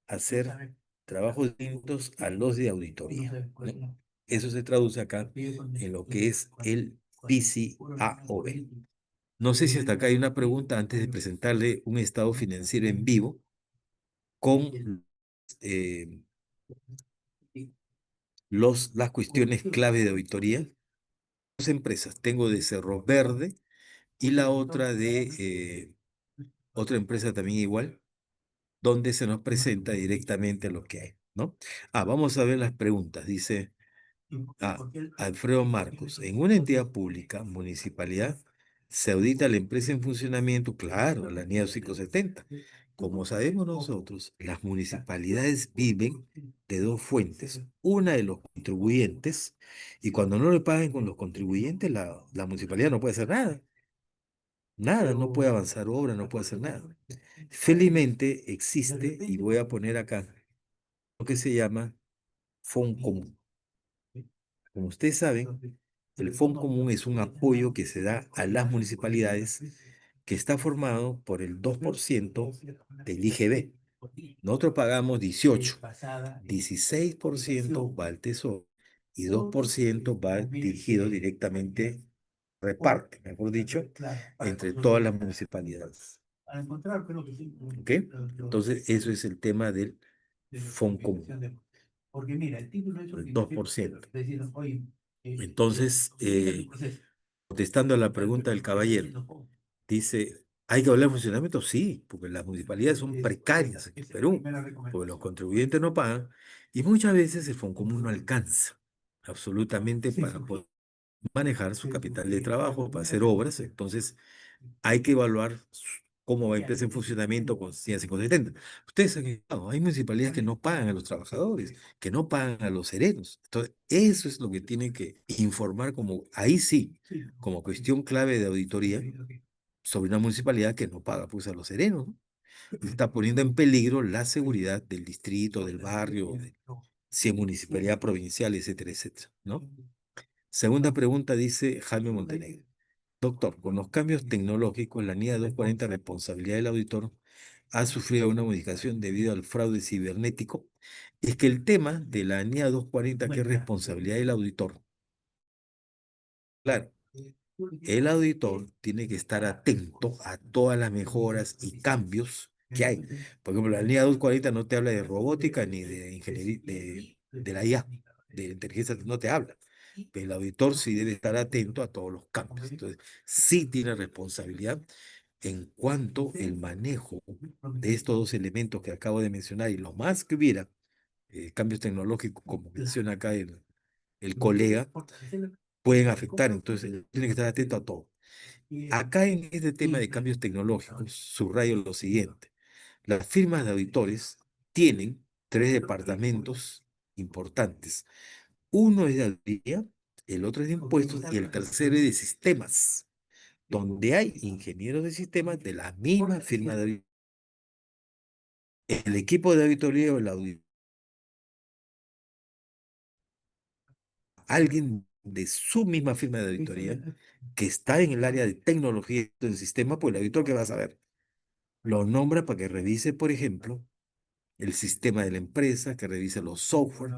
hacer trabajos distintos a los de auditoría, ¿no? Eso se traduce acá en lo que es el PCAOB. No sé si hasta acá hay una pregunta antes de presentarle un estado financiero en vivo con eh, las cuestiones clave de auditoría. Dos empresas, tengo de Cerro Verde y la otra de otra empresa también igual, donde se nos presenta directamente lo que hay, ¿no? Vamos a ver las preguntas. Dice Alfredo Marcos, en una entidad pública, municipalidad, se audita la empresa en funcionamiento, claro, la NIA 570. Como sabemos nosotros, las municipalidades viven de dos fuentes. Una de los contribuyentes, y cuando no le paguen con los contribuyentes, la municipalidad no puede hacer nada. Nada, no puede avanzar obra, no puede hacer nada. Felizmente existe, y voy a poner acá, lo que se llama Foncomún. Como ustedes saben, el Foncomún es un apoyo que se da a las municipalidades que está formado por el 2% del IGB. Nosotros pagamos 18, 16% va al Tesoro y 2% va dirigido directamente, reparte, mejor dicho, entre todas las municipalidades. ¿Ok? Entonces, eso es el tema del Foncomún. El 2%. Entonces, contestando a la pregunta del caballero, dice, ¿hay que hablar de funcionamiento? Sí, porque las municipalidades son precarias aquí en Perú, porque los contribuyentes no pagan, y muchas veces el Foncomún no alcanza absolutamente para poder manejar su capital de trabajo, para hacer obras. Entonces, hay que evaluar cómo va a empresa en funcionamiento con 170. Ustedes han estado, hay municipalidades que no pagan a los trabajadores, que no pagan a los serenos. Entonces, eso es lo que tienen que informar como, ahí sí, como cuestión clave de auditoría sobre una municipalidad que no paga pues a los serenos, ¿no? Y está poniendo en peligro la seguridad del distrito, del barrio, si es municipalidad provincial, etcétera, etcétera, ¿no? Segunda pregunta dice Jaime Montenegro. Doctor, con los cambios tecnológicos, la NIA 240, responsabilidad del auditor, ha sufrido una modificación debido al fraude cibernético. Es que el tema de la NIA 240, que es responsabilidad del auditor, claro, el auditor tiene que estar atento a todas las mejoras y cambios que hay. Por ejemplo, la NIA 240 no te habla de robótica ni de ingeniería, de la IA, de inteligencia, no te habla. Pero el auditor sí debe estar atento a todos los cambios. Entonces, sí tiene responsabilidad en cuanto el manejo de estos dos elementos que acabo de mencionar y lo más que hubiera, cambios tecnológicos, como menciona acá el colega, pueden afectar. Entonces, tiene que estar atento a todo. Acá en este tema de cambios tecnológicos, subrayo lo siguiente. Las firmas de auditores tienen tres departamentos importantes. Uno es de auditoría, el otro es de impuestos y el tercero es de sistemas, donde hay ingenieros de sistemas de la misma firma de auditoría. El equipo de auditoría o el auditor, alguien de su misma firma de auditoría que está en el área de tecnología del sistema, pues el auditor, ¿qué va a saber? Lo nombra para que revise, por ejemplo, el sistema de la empresa, que revise los software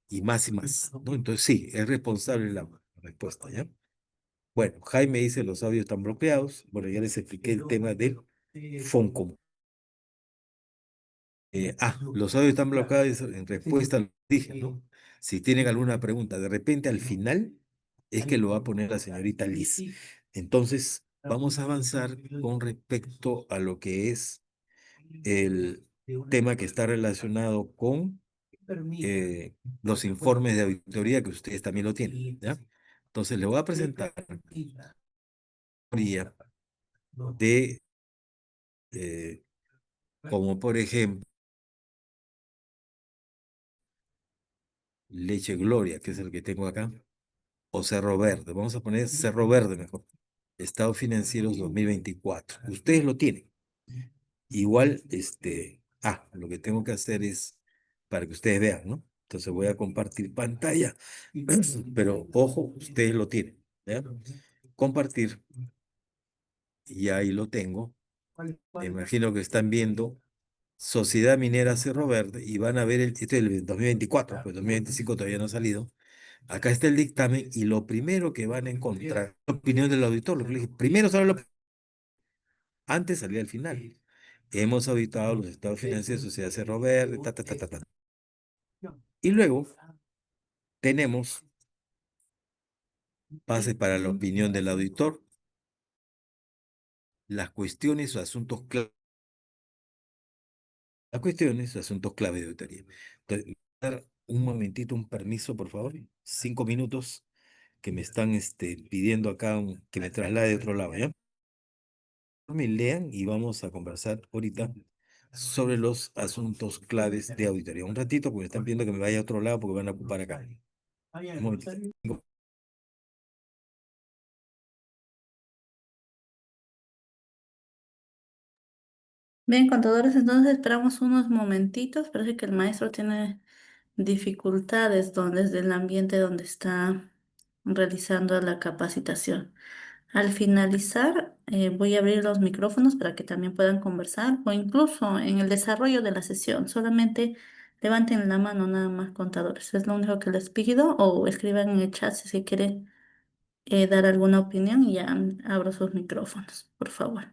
y más, ¿no? Entonces sí, es responsable la respuesta, ¿ya? Bueno, Jaime dice los audios están bloqueados. Bueno, ya les expliqué el tema del Foncom. Los audios están bloqueados en respuesta a lo que dije, ¿no? Si tienen alguna pregunta, de repente al final es que lo va a poner la señorita Liz. Entonces, vamos a avanzar con respecto a lo que es el tema que está relacionado con los informes de auditoría que ustedes también lo tienen, ¿ya? Entonces, le voy a presentar auditoría de, eh, como por ejemplo, Leche Gloria, que es el que tengo acá, o Cerro Verde. Vamos a poner Cerro Verde mejor. Estados financieros 2024. Ustedes lo tienen. Igual, lo que tengo que hacer es para que ustedes vean, ¿no? Entonces voy a compartir pantalla, pero ojo, ustedes lo tienen, ¿ya? Compartir, y ahí lo tengo. Me imagino que están viendo Sociedad Minera Cerro Verde y van a ver este es el 2024, pues 2025 todavía no ha salido. Acá está el dictamen y lo primero que van a encontrar, la opinión del auditor, lo que le dije, primero sale la antes salía al final. Hemos auditado los estados financieros de Sociedad Cerro Verde, ta, ta, ta, ta, ta. Y luego tenemos base para la opinión del auditor, las cuestiones o asuntos clave. Las cuestiones o asuntos clave de auditoría. Entonces, ¿me va a dar un momentito, un permiso, por favor? 5 minutos que me están pidiendo acá que me traslade a otro lado, ¿ya? Me lean y vamos a conversar ahorita sobre los asuntos claves de auditoría. Un ratito, porque me están pidiendo que me vaya a otro lado porque van a ocupar acá. Un momentito. Bien, contadores, entonces esperamos unos momentitos. Parece que el maestro tiene dificultades desde el ambiente donde está realizando la capacitación. Al finalizar, voy a abrir los micrófonos para que también puedan conversar o incluso en el desarrollo de la sesión. Solamente levanten la mano nada más, contadores. Es lo único que les pido o escriban en el chat si se quiere dar alguna opinión y ya abro sus micrófonos, por favor.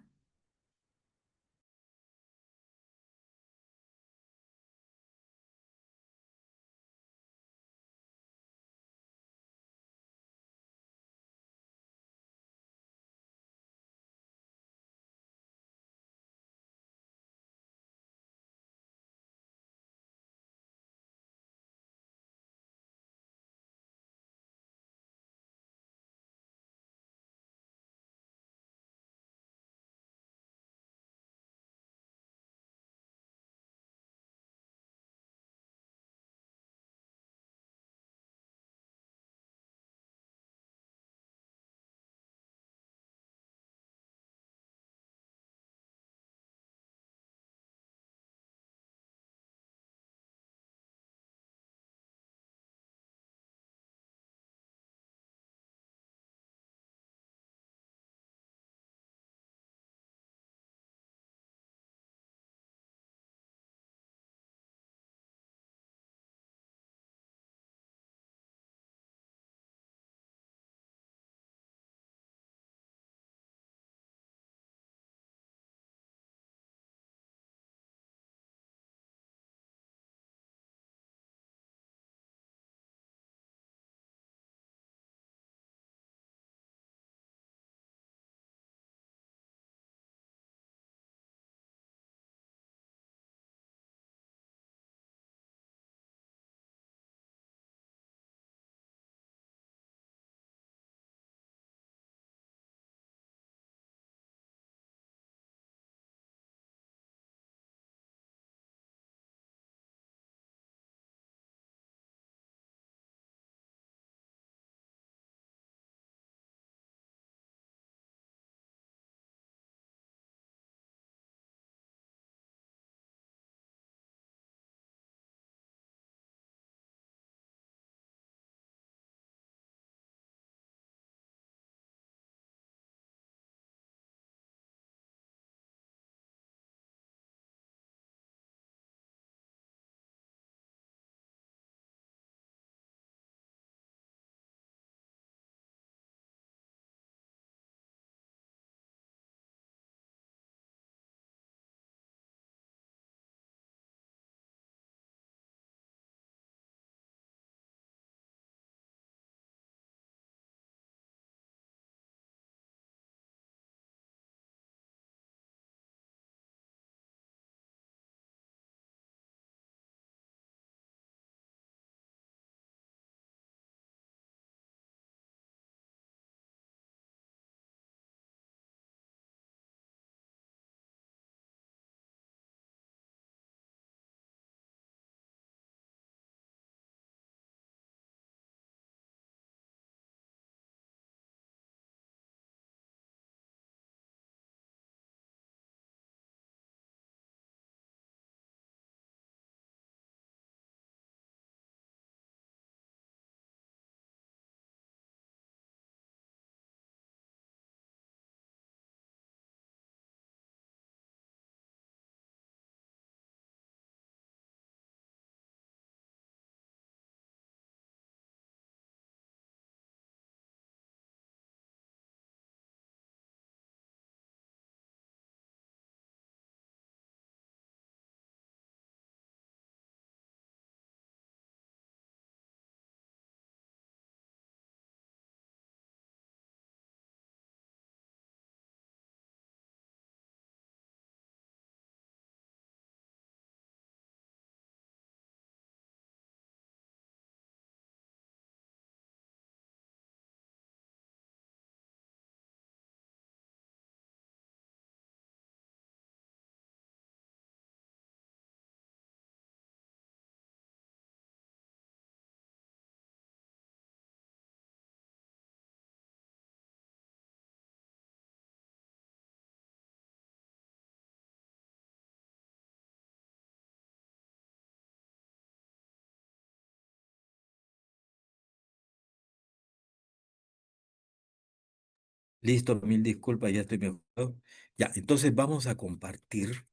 Listo, mil disculpas, ya estoy mejor. Ya, entonces vamos a compartir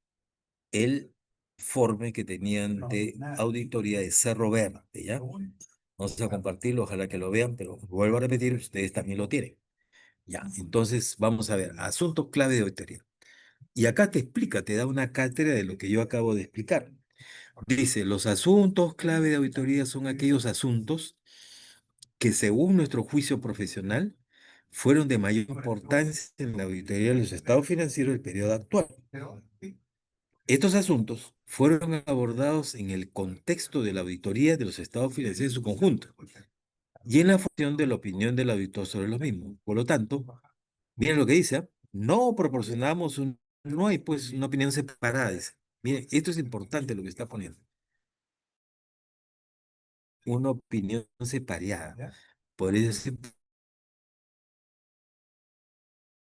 el informe que tenían de auditoría de Cerro Verde, ¿ya? Vamos a compartirlo, ojalá que lo vean, pero vuelvo a repetir, ustedes también lo tienen. Ya, entonces vamos a ver, asuntos clave de auditoría. Y acá te explica, te da una cátedra de lo que yo acabo de explicar. Dice, los asuntos clave de auditoría son aquellos asuntos que según nuestro juicio profesional fueron de mayor importancia en la auditoría de los estados financieros del periodo actual. Estos asuntos fueron abordados en el contexto de la auditoría de los estados financieros en su conjunto y en la función de la opinión del auditor sobre los mismos. Por lo tanto, miren lo que dice, ¿ah? No proporcionamos no hay pues una opinión separada, dice. Miren, esto es importante lo que está poniendo. Una opinión separada. Por eso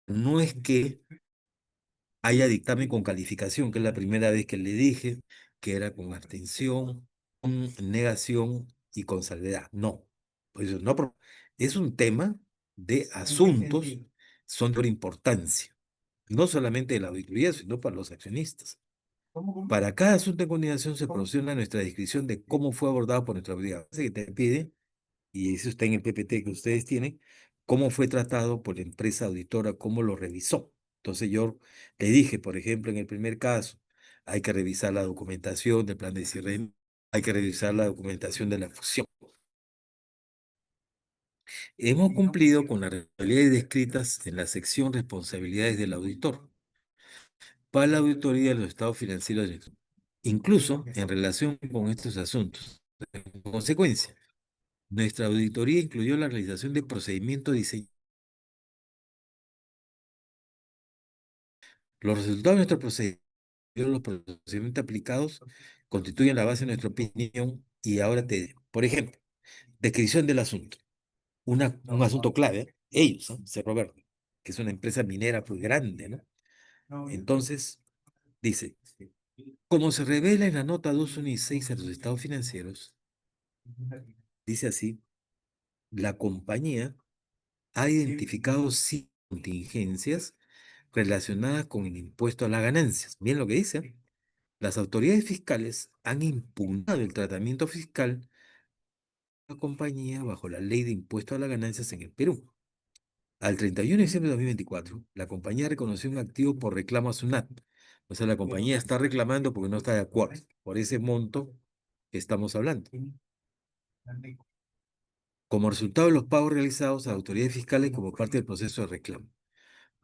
no es que haya dictamen con calificación, que es la primera vez que le dije que era con abstención, con negación y con salvedad. No, por eso no, es un tema de asuntos, son de importancia, no solamente de la auditoría, sino para los accionistas. Para cada asunto en coordinación se proporciona nuestra descripción de cómo fue abordado por nuestra autoridad. Así que te pide, y eso está en el PPT que ustedes tienen, cómo fue tratado por la empresa auditora, cómo lo revisó. Entonces yo le dije, por ejemplo, en el primer caso, hay que revisar la documentación del plan de cierre, hay que revisar la documentación de la fusión. Hemos cumplido con las responsabilidades descritas en la sección responsabilidades del auditor para la auditoría de los estados financieros, incluso en relación con estos asuntos. En consecuencia, nuestra auditoría incluyó la realización de procedimientos diseñados. Los resultados de nuestro procedimiento, los procedimientos aplicados, constituyen la base de nuestra opinión y ahora te digo, por ejemplo, descripción del asunto. Un asunto clave, ¿eh? Ellos, ¿no? Cerro Verde, que es una empresa minera pues grande, ¿no? Entonces, dice, como se revela en la nota 216 a los estados financieros, dice así, la compañía ha identificado cinco contingencias relacionadas con el impuesto a las ganancias. Miren lo que dice. Las autoridades fiscales han impugnado el tratamiento fiscal de la compañía bajo la ley de impuesto a las ganancias en el Perú. Al 31 de diciembre de 2024, la compañía reconoció un activo por reclamo a SUNAT. O sea, la compañía está reclamando porque no está de acuerdo por ese monto que estamos hablando. Como resultado de los pagos realizados a autoridades fiscales como parte del proceso de reclamo,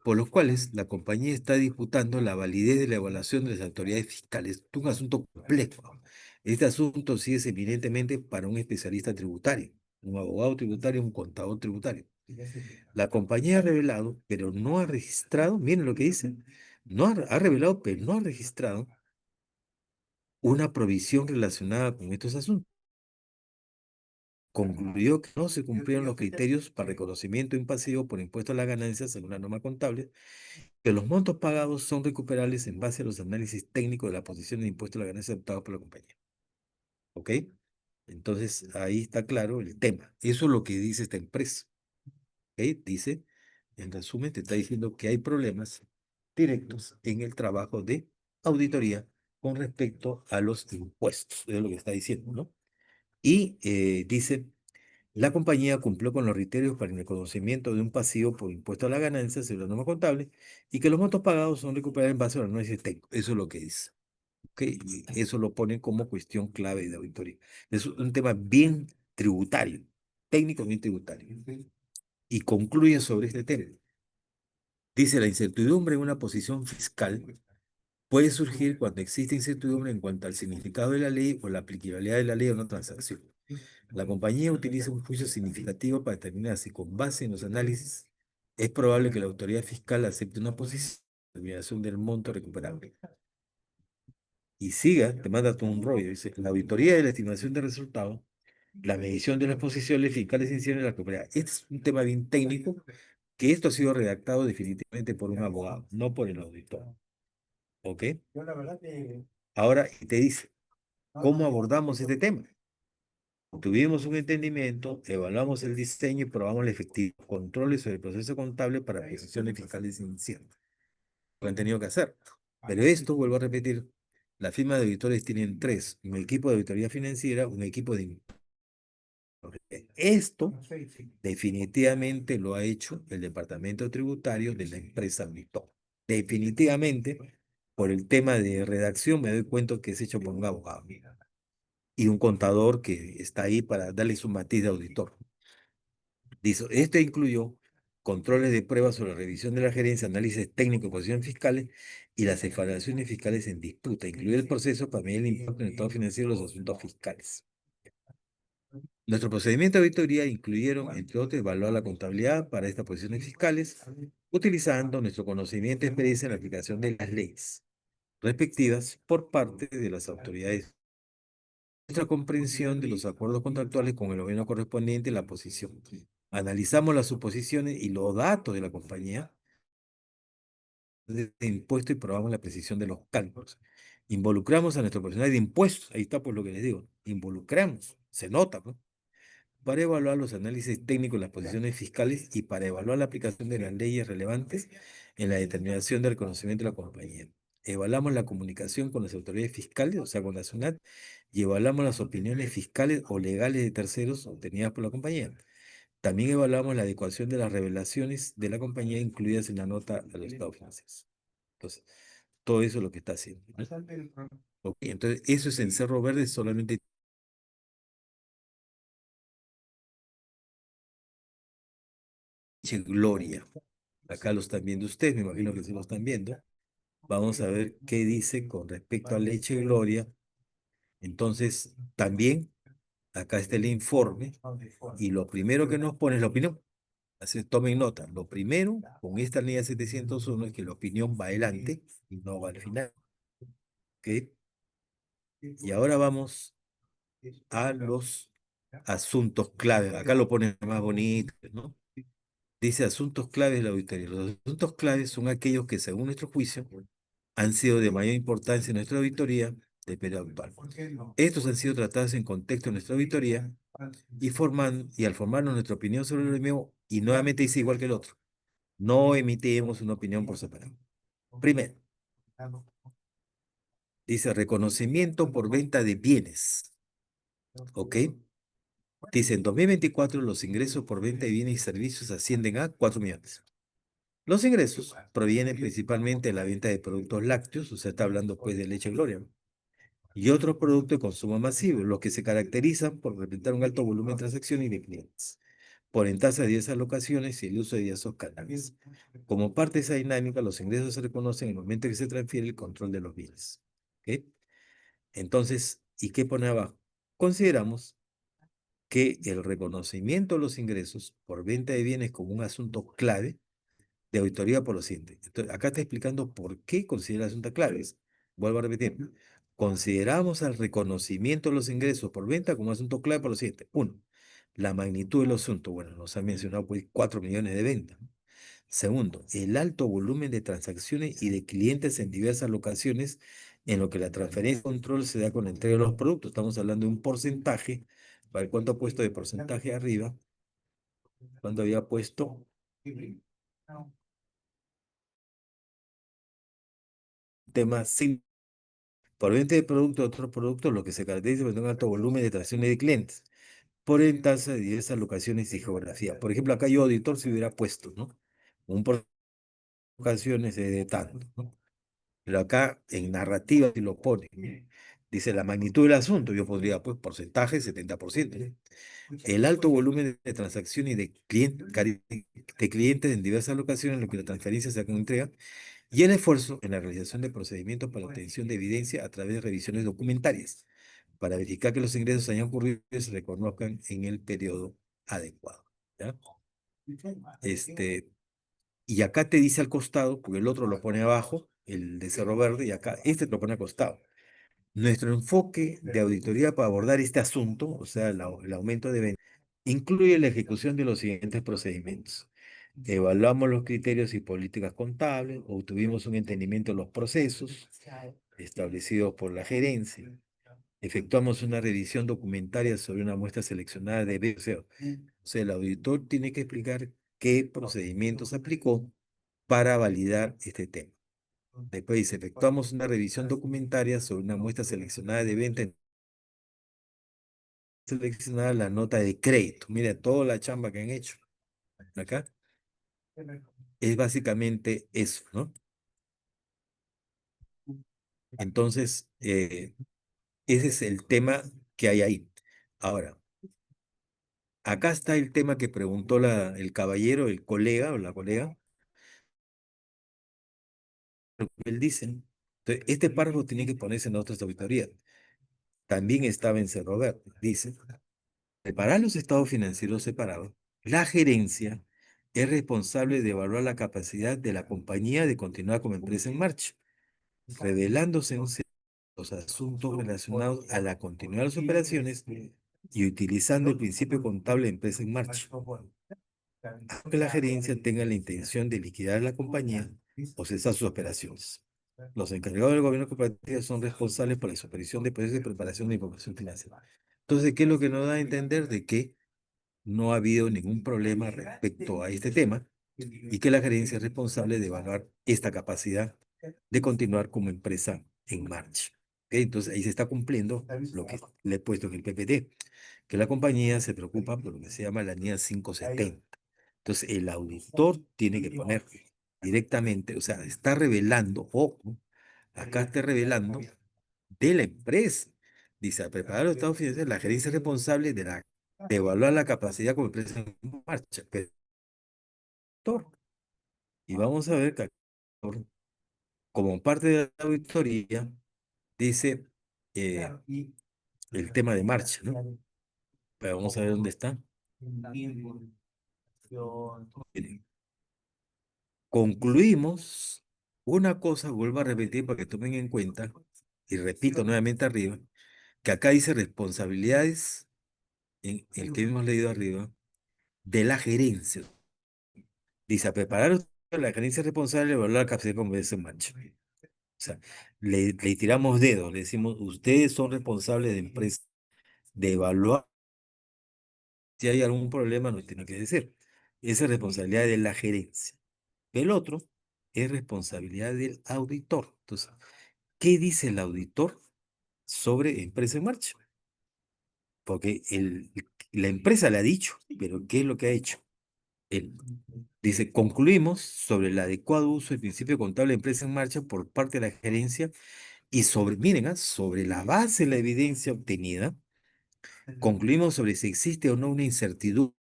por los cuales la compañía está disputando la validez de la evaluación de las autoridades fiscales. Es un asunto complejo. Este asunto sí es eminentemente para un especialista tributario, un abogado tributario, un contador tributario. La compañía ha revelado, pero no ha registrado, miren lo que dice, no ha revelado, pero no ha registrado una provisión relacionada con estos asuntos. Concluyó que no se cumplieron los criterios para reconocimiento impasivo por impuesto a las ganancias según la norma contable, que los montos pagados son recuperables en base a los análisis técnicos de la posición de impuesto a la ganancia adoptados por la compañía. ¿Ok? Entonces, ahí está claro el tema. Eso es lo que dice esta empresa. ¿Ok? Dice, en resumen, te está diciendo que hay problemas directos en el trabajo de auditoría con respecto a los impuestos. Es lo que está diciendo, ¿no? Y dice, la compañía cumplió con los criterios para el reconocimiento de un pasivo por impuesto a la ganancia según la norma contable y que los montos pagados son recuperados en base a los análisis técnicos. Eso es lo que dice. ¿Ok? Y eso lo pone como cuestión clave de auditoría. Es un tema bien tributario, técnico bien tributario. Y concluye sobre este tema. Dice, la incertidumbre en una posición fiscal puede surgir cuando existe incertidumbre en cuanto al significado de la ley o la aplicabilidad de la ley a una transacción. La compañía utiliza un juicio significativo para determinar si con base en los análisis es probable que la autoridad fiscal acepte una posición de determinación del monto recuperable. Y siga, te manda todo un rollo, dice, la auditoría de la estimación de resultados, la medición de las posiciones fiscales iniciales de la cooperativa. Este es un tema bien técnico, que esto ha sido redactado definitivamente por un abogado, no por el auditor. ¿Ok? Ahora te dice, ¿cómo abordamos este tema? Tuvimos un entendimiento, evaluamos el diseño y probamos la efectividad. Controles sobre el proceso contable para precisiones fiscales inciertas. Lo han tenido que hacer. Pero esto, vuelvo a repetir, la firma de auditores tienen tres: un equipo de auditoría financiera, un equipo de... Esto definitivamente lo ha hecho el departamento tributario de la empresa auditor. Definitivamente, por el tema de redacción, me doy cuenta que es hecho por un abogado y un contador que está ahí para darle su matiz de auditor. Dice, esto incluyó controles de pruebas sobre la revisión de la gerencia, análisis técnico de posiciones fiscales y las evaluaciones fiscales en disputa, incluir el proceso para medir el impacto en el estado financiero de los asuntos fiscales. Nuestro procedimiento de auditoría incluyeron, entre otros, evaluar la contabilidad para estas posiciones fiscales, utilizando nuestro conocimiento y experiencia en la aplicación de las leyes respectivas por parte de las autoridades. Nuestra comprensión de los acuerdos contractuales con el gobierno correspondiente y la posición. Analizamos las suposiciones y los datos de la compañía de impuesto y probamos la precisión de los cálculos. Involucramos a nuestro personal de impuestos, ahí está por lo que les digo, involucramos, se nota, ¿no? Para evaluar los análisis técnicos de las posiciones fiscales y para evaluar la aplicación de las leyes relevantes en la determinación del reconocimiento de la compañía. Evaluamos la comunicación con las autoridades fiscales, o sea, con la SUNAT, y evaluamos las opiniones fiscales o legales de terceros obtenidas por la compañía. También evaluamos la adecuación de las revelaciones de la compañía incluidas en la nota a los estados financieros. Entonces, todo eso es lo que está haciendo, ¿no? Ok, entonces, eso es en Cerro Verde, solamente Gloria. Acá lo están viendo ustedes, me imagino que sí lo están viendo. Vamos a ver qué dice con respecto a Leche Gloria. Entonces, también acá está el informe y lo primero que nos pone es la opinión. Así, tomen nota. Lo primero con esta línea 701 es que la opinión va adelante y no va al final. ¿Ok? Y ahora vamos a los asuntos clave. Acá lo ponen más bonito, ¿no? Dice asuntos claves de la auditoría. Los asuntos claves son aquellos que, según nuestro juicio, han sido de mayor importancia en nuestra auditoría del periodo actual. Estos han sido tratados en contexto de nuestra auditoría y al formarnos nuestra opinión sobre el mismo, y nuevamente dice igual que el otro, no emitimos una opinión por separado. Primero, dice reconocimiento por venta de bienes. ¿Ok? Dice, en 2024 los ingresos por venta de bienes y servicios ascienden a 4 millones. Los ingresos provienen principalmente de la venta de productos lácteos, o sea, está hablando pues de leche Gloria, ¿no? Y otros productos de consumo masivo, los que se caracterizan por representar un alto volumen de transacciones y de clientes, por en tasa de diversas locaciones y el uso de diversos canales. Como parte de esa dinámica, los ingresos se reconocen en el momento que se transfiere el control de los bienes. ¿Ok? Entonces, ¿y qué pone abajo? Consideramos que el reconocimiento de los ingresos por venta de bienes como un asunto clave de auditoría por lo siguiente. Entonces, acá está explicando por qué considera asuntos claves. Vuelvo a repetir. Consideramos el reconocimiento de los ingresos por venta como asunto clave por lo siguiente. Uno, la magnitud del asunto. Bueno, nos ha mencionado pues 4 millones de ventas. Segundo, el alto volumen de transacciones y de clientes en diversas locaciones, en lo que la transferencia de control se da con la entrega de los productos. Estamos hablando de un porcentaje. ¿Para cuánto ha puesto de porcentaje arriba? ¿Cuánto había puesto? Tema sin por venta de productos, otros productos, lo que se caracteriza por un alto volumen de transacciones de clientes, por en tasa de diversas locaciones y geografía. Por ejemplo, acá yo, auditor, se hubiera puesto, ¿no? Un por ocasiones de tanto, ¿no? Pero acá en narrativa si lo pone, ¿no? Dice la magnitud del asunto, yo podría, pues, porcentaje 70%, ¿no? El alto volumen de transacciones y de clientes en diversas locaciones, en lo que la transferencia se hace con entrega, y el esfuerzo en la realización de procedimientos para la obtención de evidencia a través de revisiones documentarias, para verificar que los ingresos hayan ocurrido y se reconozcan en el periodo adecuado. ¿Ya? Y acá te dice al costado, porque el otro lo pone abajo, el de Cerro Verde, y acá este te lo pone al costado. Nuestro enfoque de auditoría para abordar este asunto, o sea, el aumento de ventas, incluye la ejecución de los siguientes procedimientos. Evaluamos los criterios y políticas contables, obtuvimos un entendimiento de los procesos establecidos por la gerencia. efectuamos una revisión documentaria sobre una muestra seleccionada de eventos. O sea, el auditor tiene que explicar qué procedimientos aplicó para validar este tema. Después dice, efectuamos una revisión documentaria sobre una muestra seleccionada de venta, seleccionada la nota de crédito. Mira toda la chamba que han hecho acá. Es básicamente eso, ¿no? Entonces, ese es el tema que hay ahí. Ahora, acá está el tema que preguntó el caballero, el colega o la colega. Él dice, ¿no? Entonces, este párrafo tiene que ponerse en otras auditorías. También estaba en Cerro Verde. Dice, preparar los estados financieros separados, la gerencia es responsable de evaluar la capacidad de la compañía de continuar como empresa en marcha, revelándose en los asuntos relacionados a la continuidad de las operaciones y utilizando el principio contable de empresa en marcha. Aunque la gerencia tenga la intención de liquidar la compañía o cesar sus operaciones. Los encargados del gobierno corporativo son responsables por la supervisión de procesos de preparación de información financiera. Entonces, ¿qué es lo que nos da a entender de que no ha habido ningún problema respecto a este tema y que la gerencia es responsable de evaluar esta capacidad de continuar como empresa en marcha? ¿Ok? Entonces, ahí se está cumpliendo lo que le he puesto en el PPT, que la compañía se preocupa por lo que se llama la NIA 570. Entonces, el auditor tiene que poner directamente, o sea, está revelando, ojo, acá está revelando de la empresa. Dice, al preparar los estados financieros, la gerencia es responsable de evaluar la capacidad como empresa en marcha. Pero, y vamos a ver que como parte de la auditoría, dice eh, el tema de marcha, ¿no? Pero vamos a ver dónde está. Miren, concluimos una cosa, vuelvo a repetir para que tomen en cuenta, y repito nuevamente arriba, que acá dice responsabilidades, en el que hemos leído arriba, de la gerencia. Dice, a preparar la gerencia responsable de evaluar la capacidad como es en marcha. O sea, le tiramos dedos, le decimos, ustedes son responsables de empresa, de evaluar si hay algún problema, nos tienen que decir. Esa es responsabilidad de la gerencia. El otro es responsabilidad del auditor. Entonces, ¿qué dice el auditor sobre empresa en marcha? Porque la empresa le ha dicho, pero ¿qué es lo que ha hecho? Él dice, concluimos sobre el adecuado uso del principio contable de empresa en marcha por parte de la gerencia y sobre, miren, sobre la base de la evidencia obtenida, concluimos sobre si existe o no una incertidumbre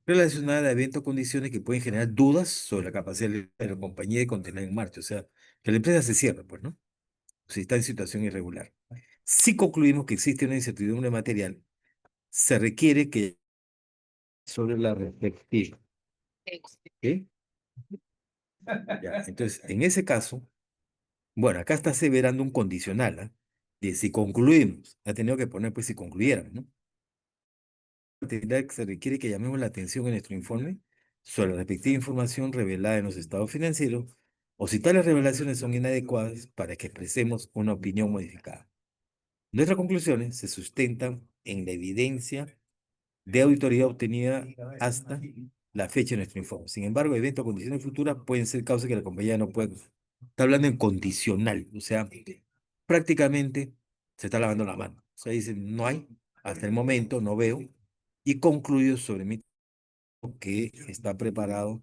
relacionada a eventos o condiciones que pueden generar dudas sobre la capacidad de la compañía de continuar en marcha. O sea, que la empresa se cierra, pues, ¿no? Si está en situación irregular. Si concluimos que existe una incertidumbre material, se requiere que sobre la respectiva. ¿Ok? Ya, entonces, en ese caso, bueno, acá está aseverando un condicional, ¿ah? De si concluimos, ha tenido que poner pues si concluyéramos, ¿no? Que se requiere que llamemos la atención en nuestro informe sobre la respectiva información revelada en los estados financieros o si tales revelaciones son inadecuadas para que expresemos una opinión modificada. Nuestras conclusiones se sustentan en la evidencia de auditoría obtenida hasta la fecha de nuestro informe. Sin embargo, eventos o condiciones futuras pueden ser causas que la compañía no puede. Está hablando en condicional, o sea, prácticamente se está lavando la mano. O sea, dice, no hay, hasta el momento no veo, y concluyo sobre mi que está preparado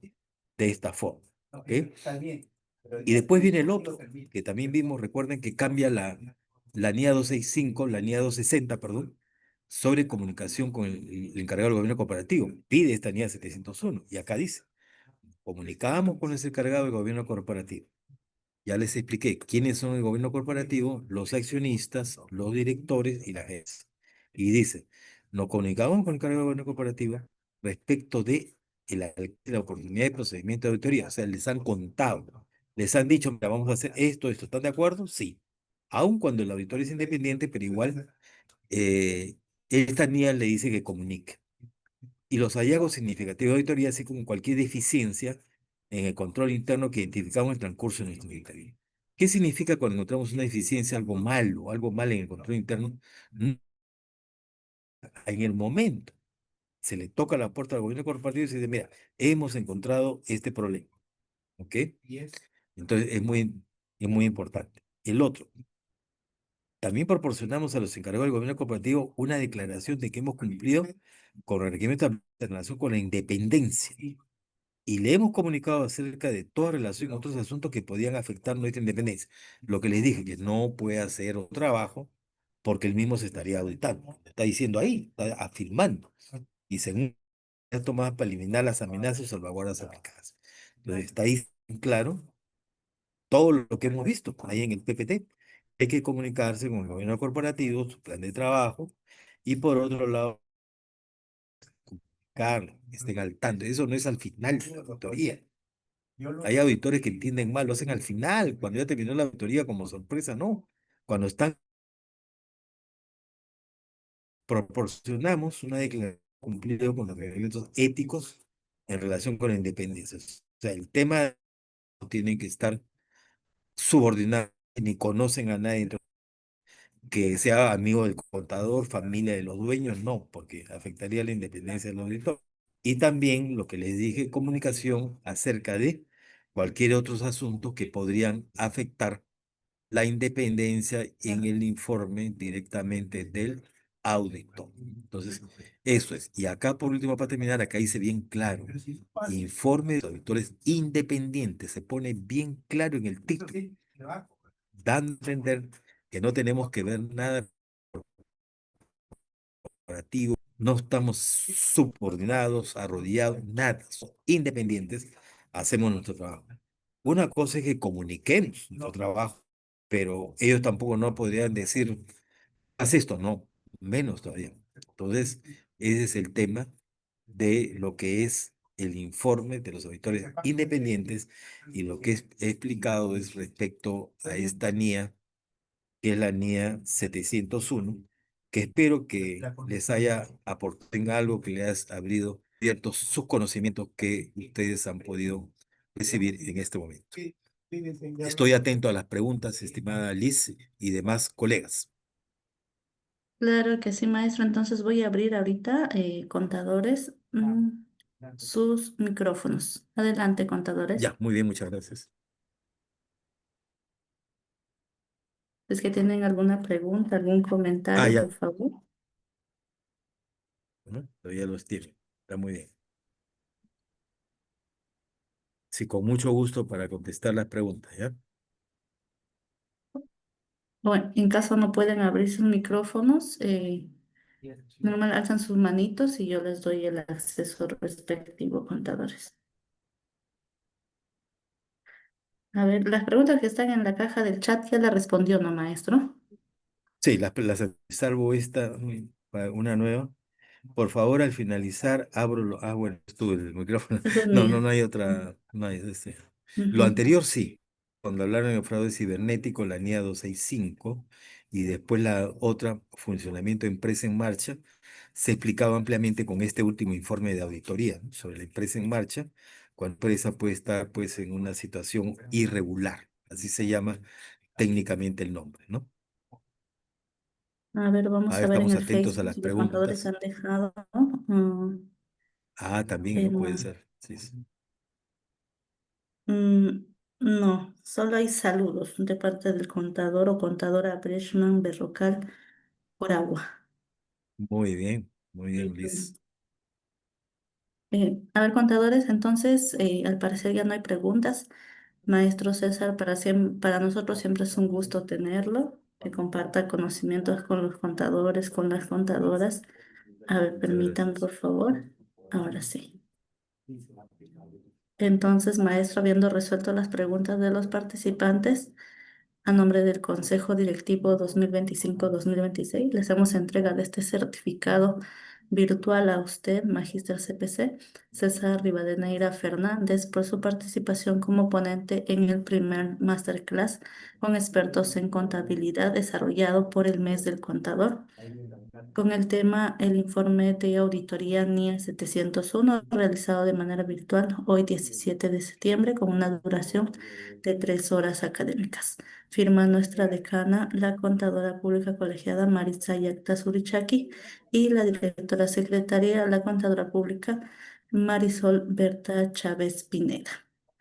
de esta forma. ¿Ok? Y después viene el otro, que también vimos, recuerden que cambia la NIA 265, la NIA 260, perdón, sobre comunicación con el encargado del gobierno corporativo. Pide esta NIA 701 y acá dice, comunicamos con el encargado del gobierno corporativo. Ya les expliqué quiénes son el gobierno corporativo, los accionistas, los directores y la gerencia. Y dice, nos comunicamos con el encargado del gobierno corporativo respecto de la oportunidad de procedimiento de auditoría. O sea, les han contado, les han dicho, mira, vamos a hacer esto, esto. ¿Están de acuerdo? Sí. Aun cuando el auditor es independiente, pero igual esta NIA le dice que comunique. Y los hallazgos significativos de auditoría, así como cualquier deficiencia en el control interno que identificamos en el transcurso de nuestra auditoría. ¿Qué significa cuando encontramos una deficiencia, algo malo, algo mal en el control interno? En el momento se le toca la puerta al gobierno corporativo y se dice, mira, hemos encontrado este problema, ¿ok? Entonces es muy importante. El otro, también proporcionamos a los encargados del gobierno corporativo una declaración de que hemos cumplido con el requerimiento en relación con la independencia. Y le hemos comunicado acerca de toda relación con otros asuntos que podían afectar nuestra independencia. Lo que les dije, que no puede hacer un trabajo porque él mismo se estaría auditando. Está diciendo ahí, está afirmando. Y según esto más para eliminar las amenazas y salvaguardas aplicadas. Entonces está ahí claro todo lo que hemos visto ahí en el PPT. Hay que comunicarse con el gobierno corporativo, su plan de trabajo, y por otro lado, comunicar, que estén al tanto. Eso no es al final de la auditoría. Hay auditores que entienden mal, lo hacen al final, cuando ya terminó la auditoría como sorpresa, no. Cuando están, proporcionamos una declaración cumplida con los reglamentos éticos en relación con la independencia. O sea, el tema no tiene que estar subordinados, ni conocen a nadie que sea amigo del contador, familia de los dueños, no, porque afectaría la independencia del auditor. Y también lo que les dije, comunicación acerca de cualquier otros asuntos que podrían afectar la independencia en el informe directamente del auditor. Entonces, eso es. Y acá, por último, para terminar, acá dice bien claro, informe de los auditores independientes, se pone bien claro en el título, dando a entender que no tenemos que ver nada corporativo, no estamos subordinados, arrodillados, nada, somos independientes, hacemos nuestro trabajo. Una cosa es que comuniquemos nuestro trabajo, pero ellos tampoco no podrían decir, haz esto, no, menos todavía. Entonces, ese es el tema de lo que es el informe de los auditores independientes y lo que he explicado es respecto a esta NIA que es la NIA 701, que espero que les haya aportado en algo que les haya abrido ciertos sus conocimientos que ustedes han podido recibir en este momento. Estoy atento a las preguntas, estimada Liz y demás colegas. Claro que sí, maestro. Entonces voy a abrir ahorita, contadores, sus micrófonos. Adelante, contadores. Ya, muy bien, muchas gracias. Es que tienen alguna pregunta, algún Ah, comentario, ya, por favor. ¿no? Todavía los tiene. Está muy bien. Sí, con mucho gusto para contestar las preguntas, ¿ya? Bueno, en caso no pueden abrir sus micrófonos, normal alzan sus manitos y yo les doy el acceso respectivo, contadores. A ver, las preguntas que están en la caja del chat ya la respondió, ¿no, maestro? Sí, salvo esta, una nueva. Por favor, al finalizar, abro bueno, estuve el micrófono. Esa es No, no, mía. no hay otra, no hay este. Lo Ujú. anterior sí, cuando hablaron de fraude cibernético, la NIA 265, y después la otra, funcionamiento de empresa en marcha, se explicaba ampliamente con este último informe de auditoría, ¿no? Sobre la empresa en marcha, cuando la empresa puede estar pues en una situación irregular, así se llama técnicamente el nombre, ¿no? A ver, A vamos ver, a ver en estamos el atentos a Facebook las si los contadores preguntas. han dejado. mm, Ah, también, no puede tema. ser. Sí, sí. Mm, no, solo hay saludos de parte del contador o contadora Breshman Berrocal por agua. Muy bien, Liz. A ver, contadores, entonces, al parecer ya no hay preguntas. Maestro César, para nosotros siempre es un gusto tenerlo, que comparta conocimientos con los contadores, con las contadoras. A ver, Muchas permítanme, gracias. por favor. Ahora sí. Entonces, maestro, habiendo resuelto las preguntas de los participantes, a nombre del Consejo Directivo 2025-2026, les hacemos entrega de este certificado virtual a usted, Magíster CPC, César Rivadeneira Fernández, por su participación como ponente en el primer masterclass con expertos en contabilidad desarrollado por el mes del contador. con el tema el informe de auditoría NIE 701 realizado de manera virtual hoy 17 de septiembre con una duración de 3 horas académicas. Firma nuestra decana, la contadora pública colegiada Maritza Yacta Surichaki y la directora secretaria, la contadora pública Marisol Berta Chávez Pineda.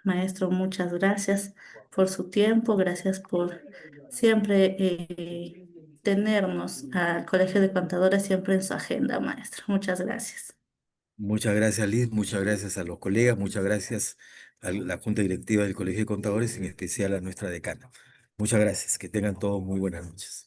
Maestro, muchas gracias por su tiempo, gracias por siempre tenernos al Colegio de Contadores siempre en su agenda, maestro. Muchas gracias. Muchas gracias, Liz. Muchas gracias a los colegas. Muchas gracias a la Junta Directiva del Colegio de Contadores, en especial a nuestra decana. Muchas gracias. Que tengan todos muy buenas noches.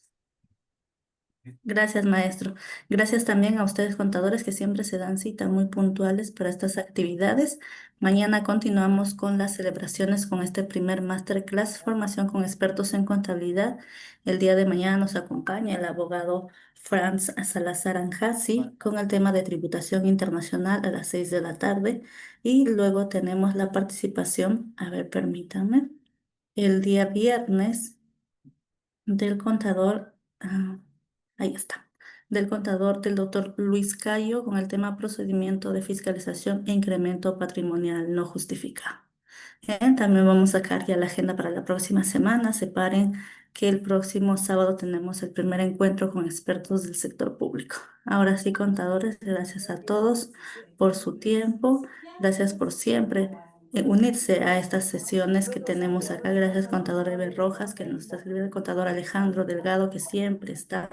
Gracias, maestro. Gracias también a ustedes, contadores, que siempre se dan cita muy puntuales para estas actividades. Mañana continuamos con las celebraciones con este primer masterclass, formación con expertos en contabilidad. El día de mañana nos acompaña el abogado Franz Salazar Anjasi con el tema de tributación internacional a las 6 de la tarde. Y luego tenemos la participación, a ver, permítame, el día viernes del contador, ahí está, del contador del doctor Luis Cayo con el tema procedimiento de fiscalización e incremento patrimonial no justificado. También vamos a sacar ya la agenda para la próxima semana. Separen que el próximo sábado tenemos el primer encuentro con expertos del sector público. Ahora sí, contadores, gracias a todos por su tiempo. Gracias por siempre unirse a estas sesiones que tenemos acá. Gracias, contador Eber Rojas, que nos está sirviendo, el contador Alejandro Delgado, que siempre está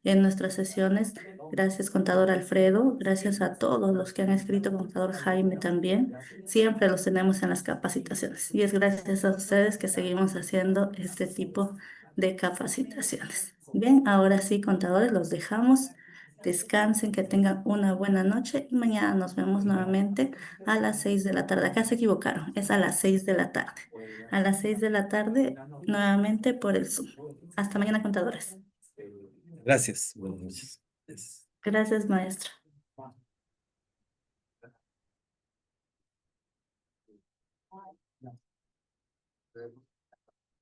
en nuestras sesiones. Gracias, contador Alfredo. Gracias a todos los que han escrito, contador Jaime también. Siempre los tenemos en las capacitaciones. Y es gracias a ustedes que seguimos haciendo este tipo de capacitaciones. Bien, ahora sí, contadores, los dejamos. Descansen, que tengan una buena noche y mañana nos vemos nuevamente a las 6 de la tarde. Acá se equivocaron, es a las 6 de la tarde. A las 6 de la tarde nuevamente por el Zoom. Hasta mañana, contadores. Gracias. Buenas noches. Gracias, maestro.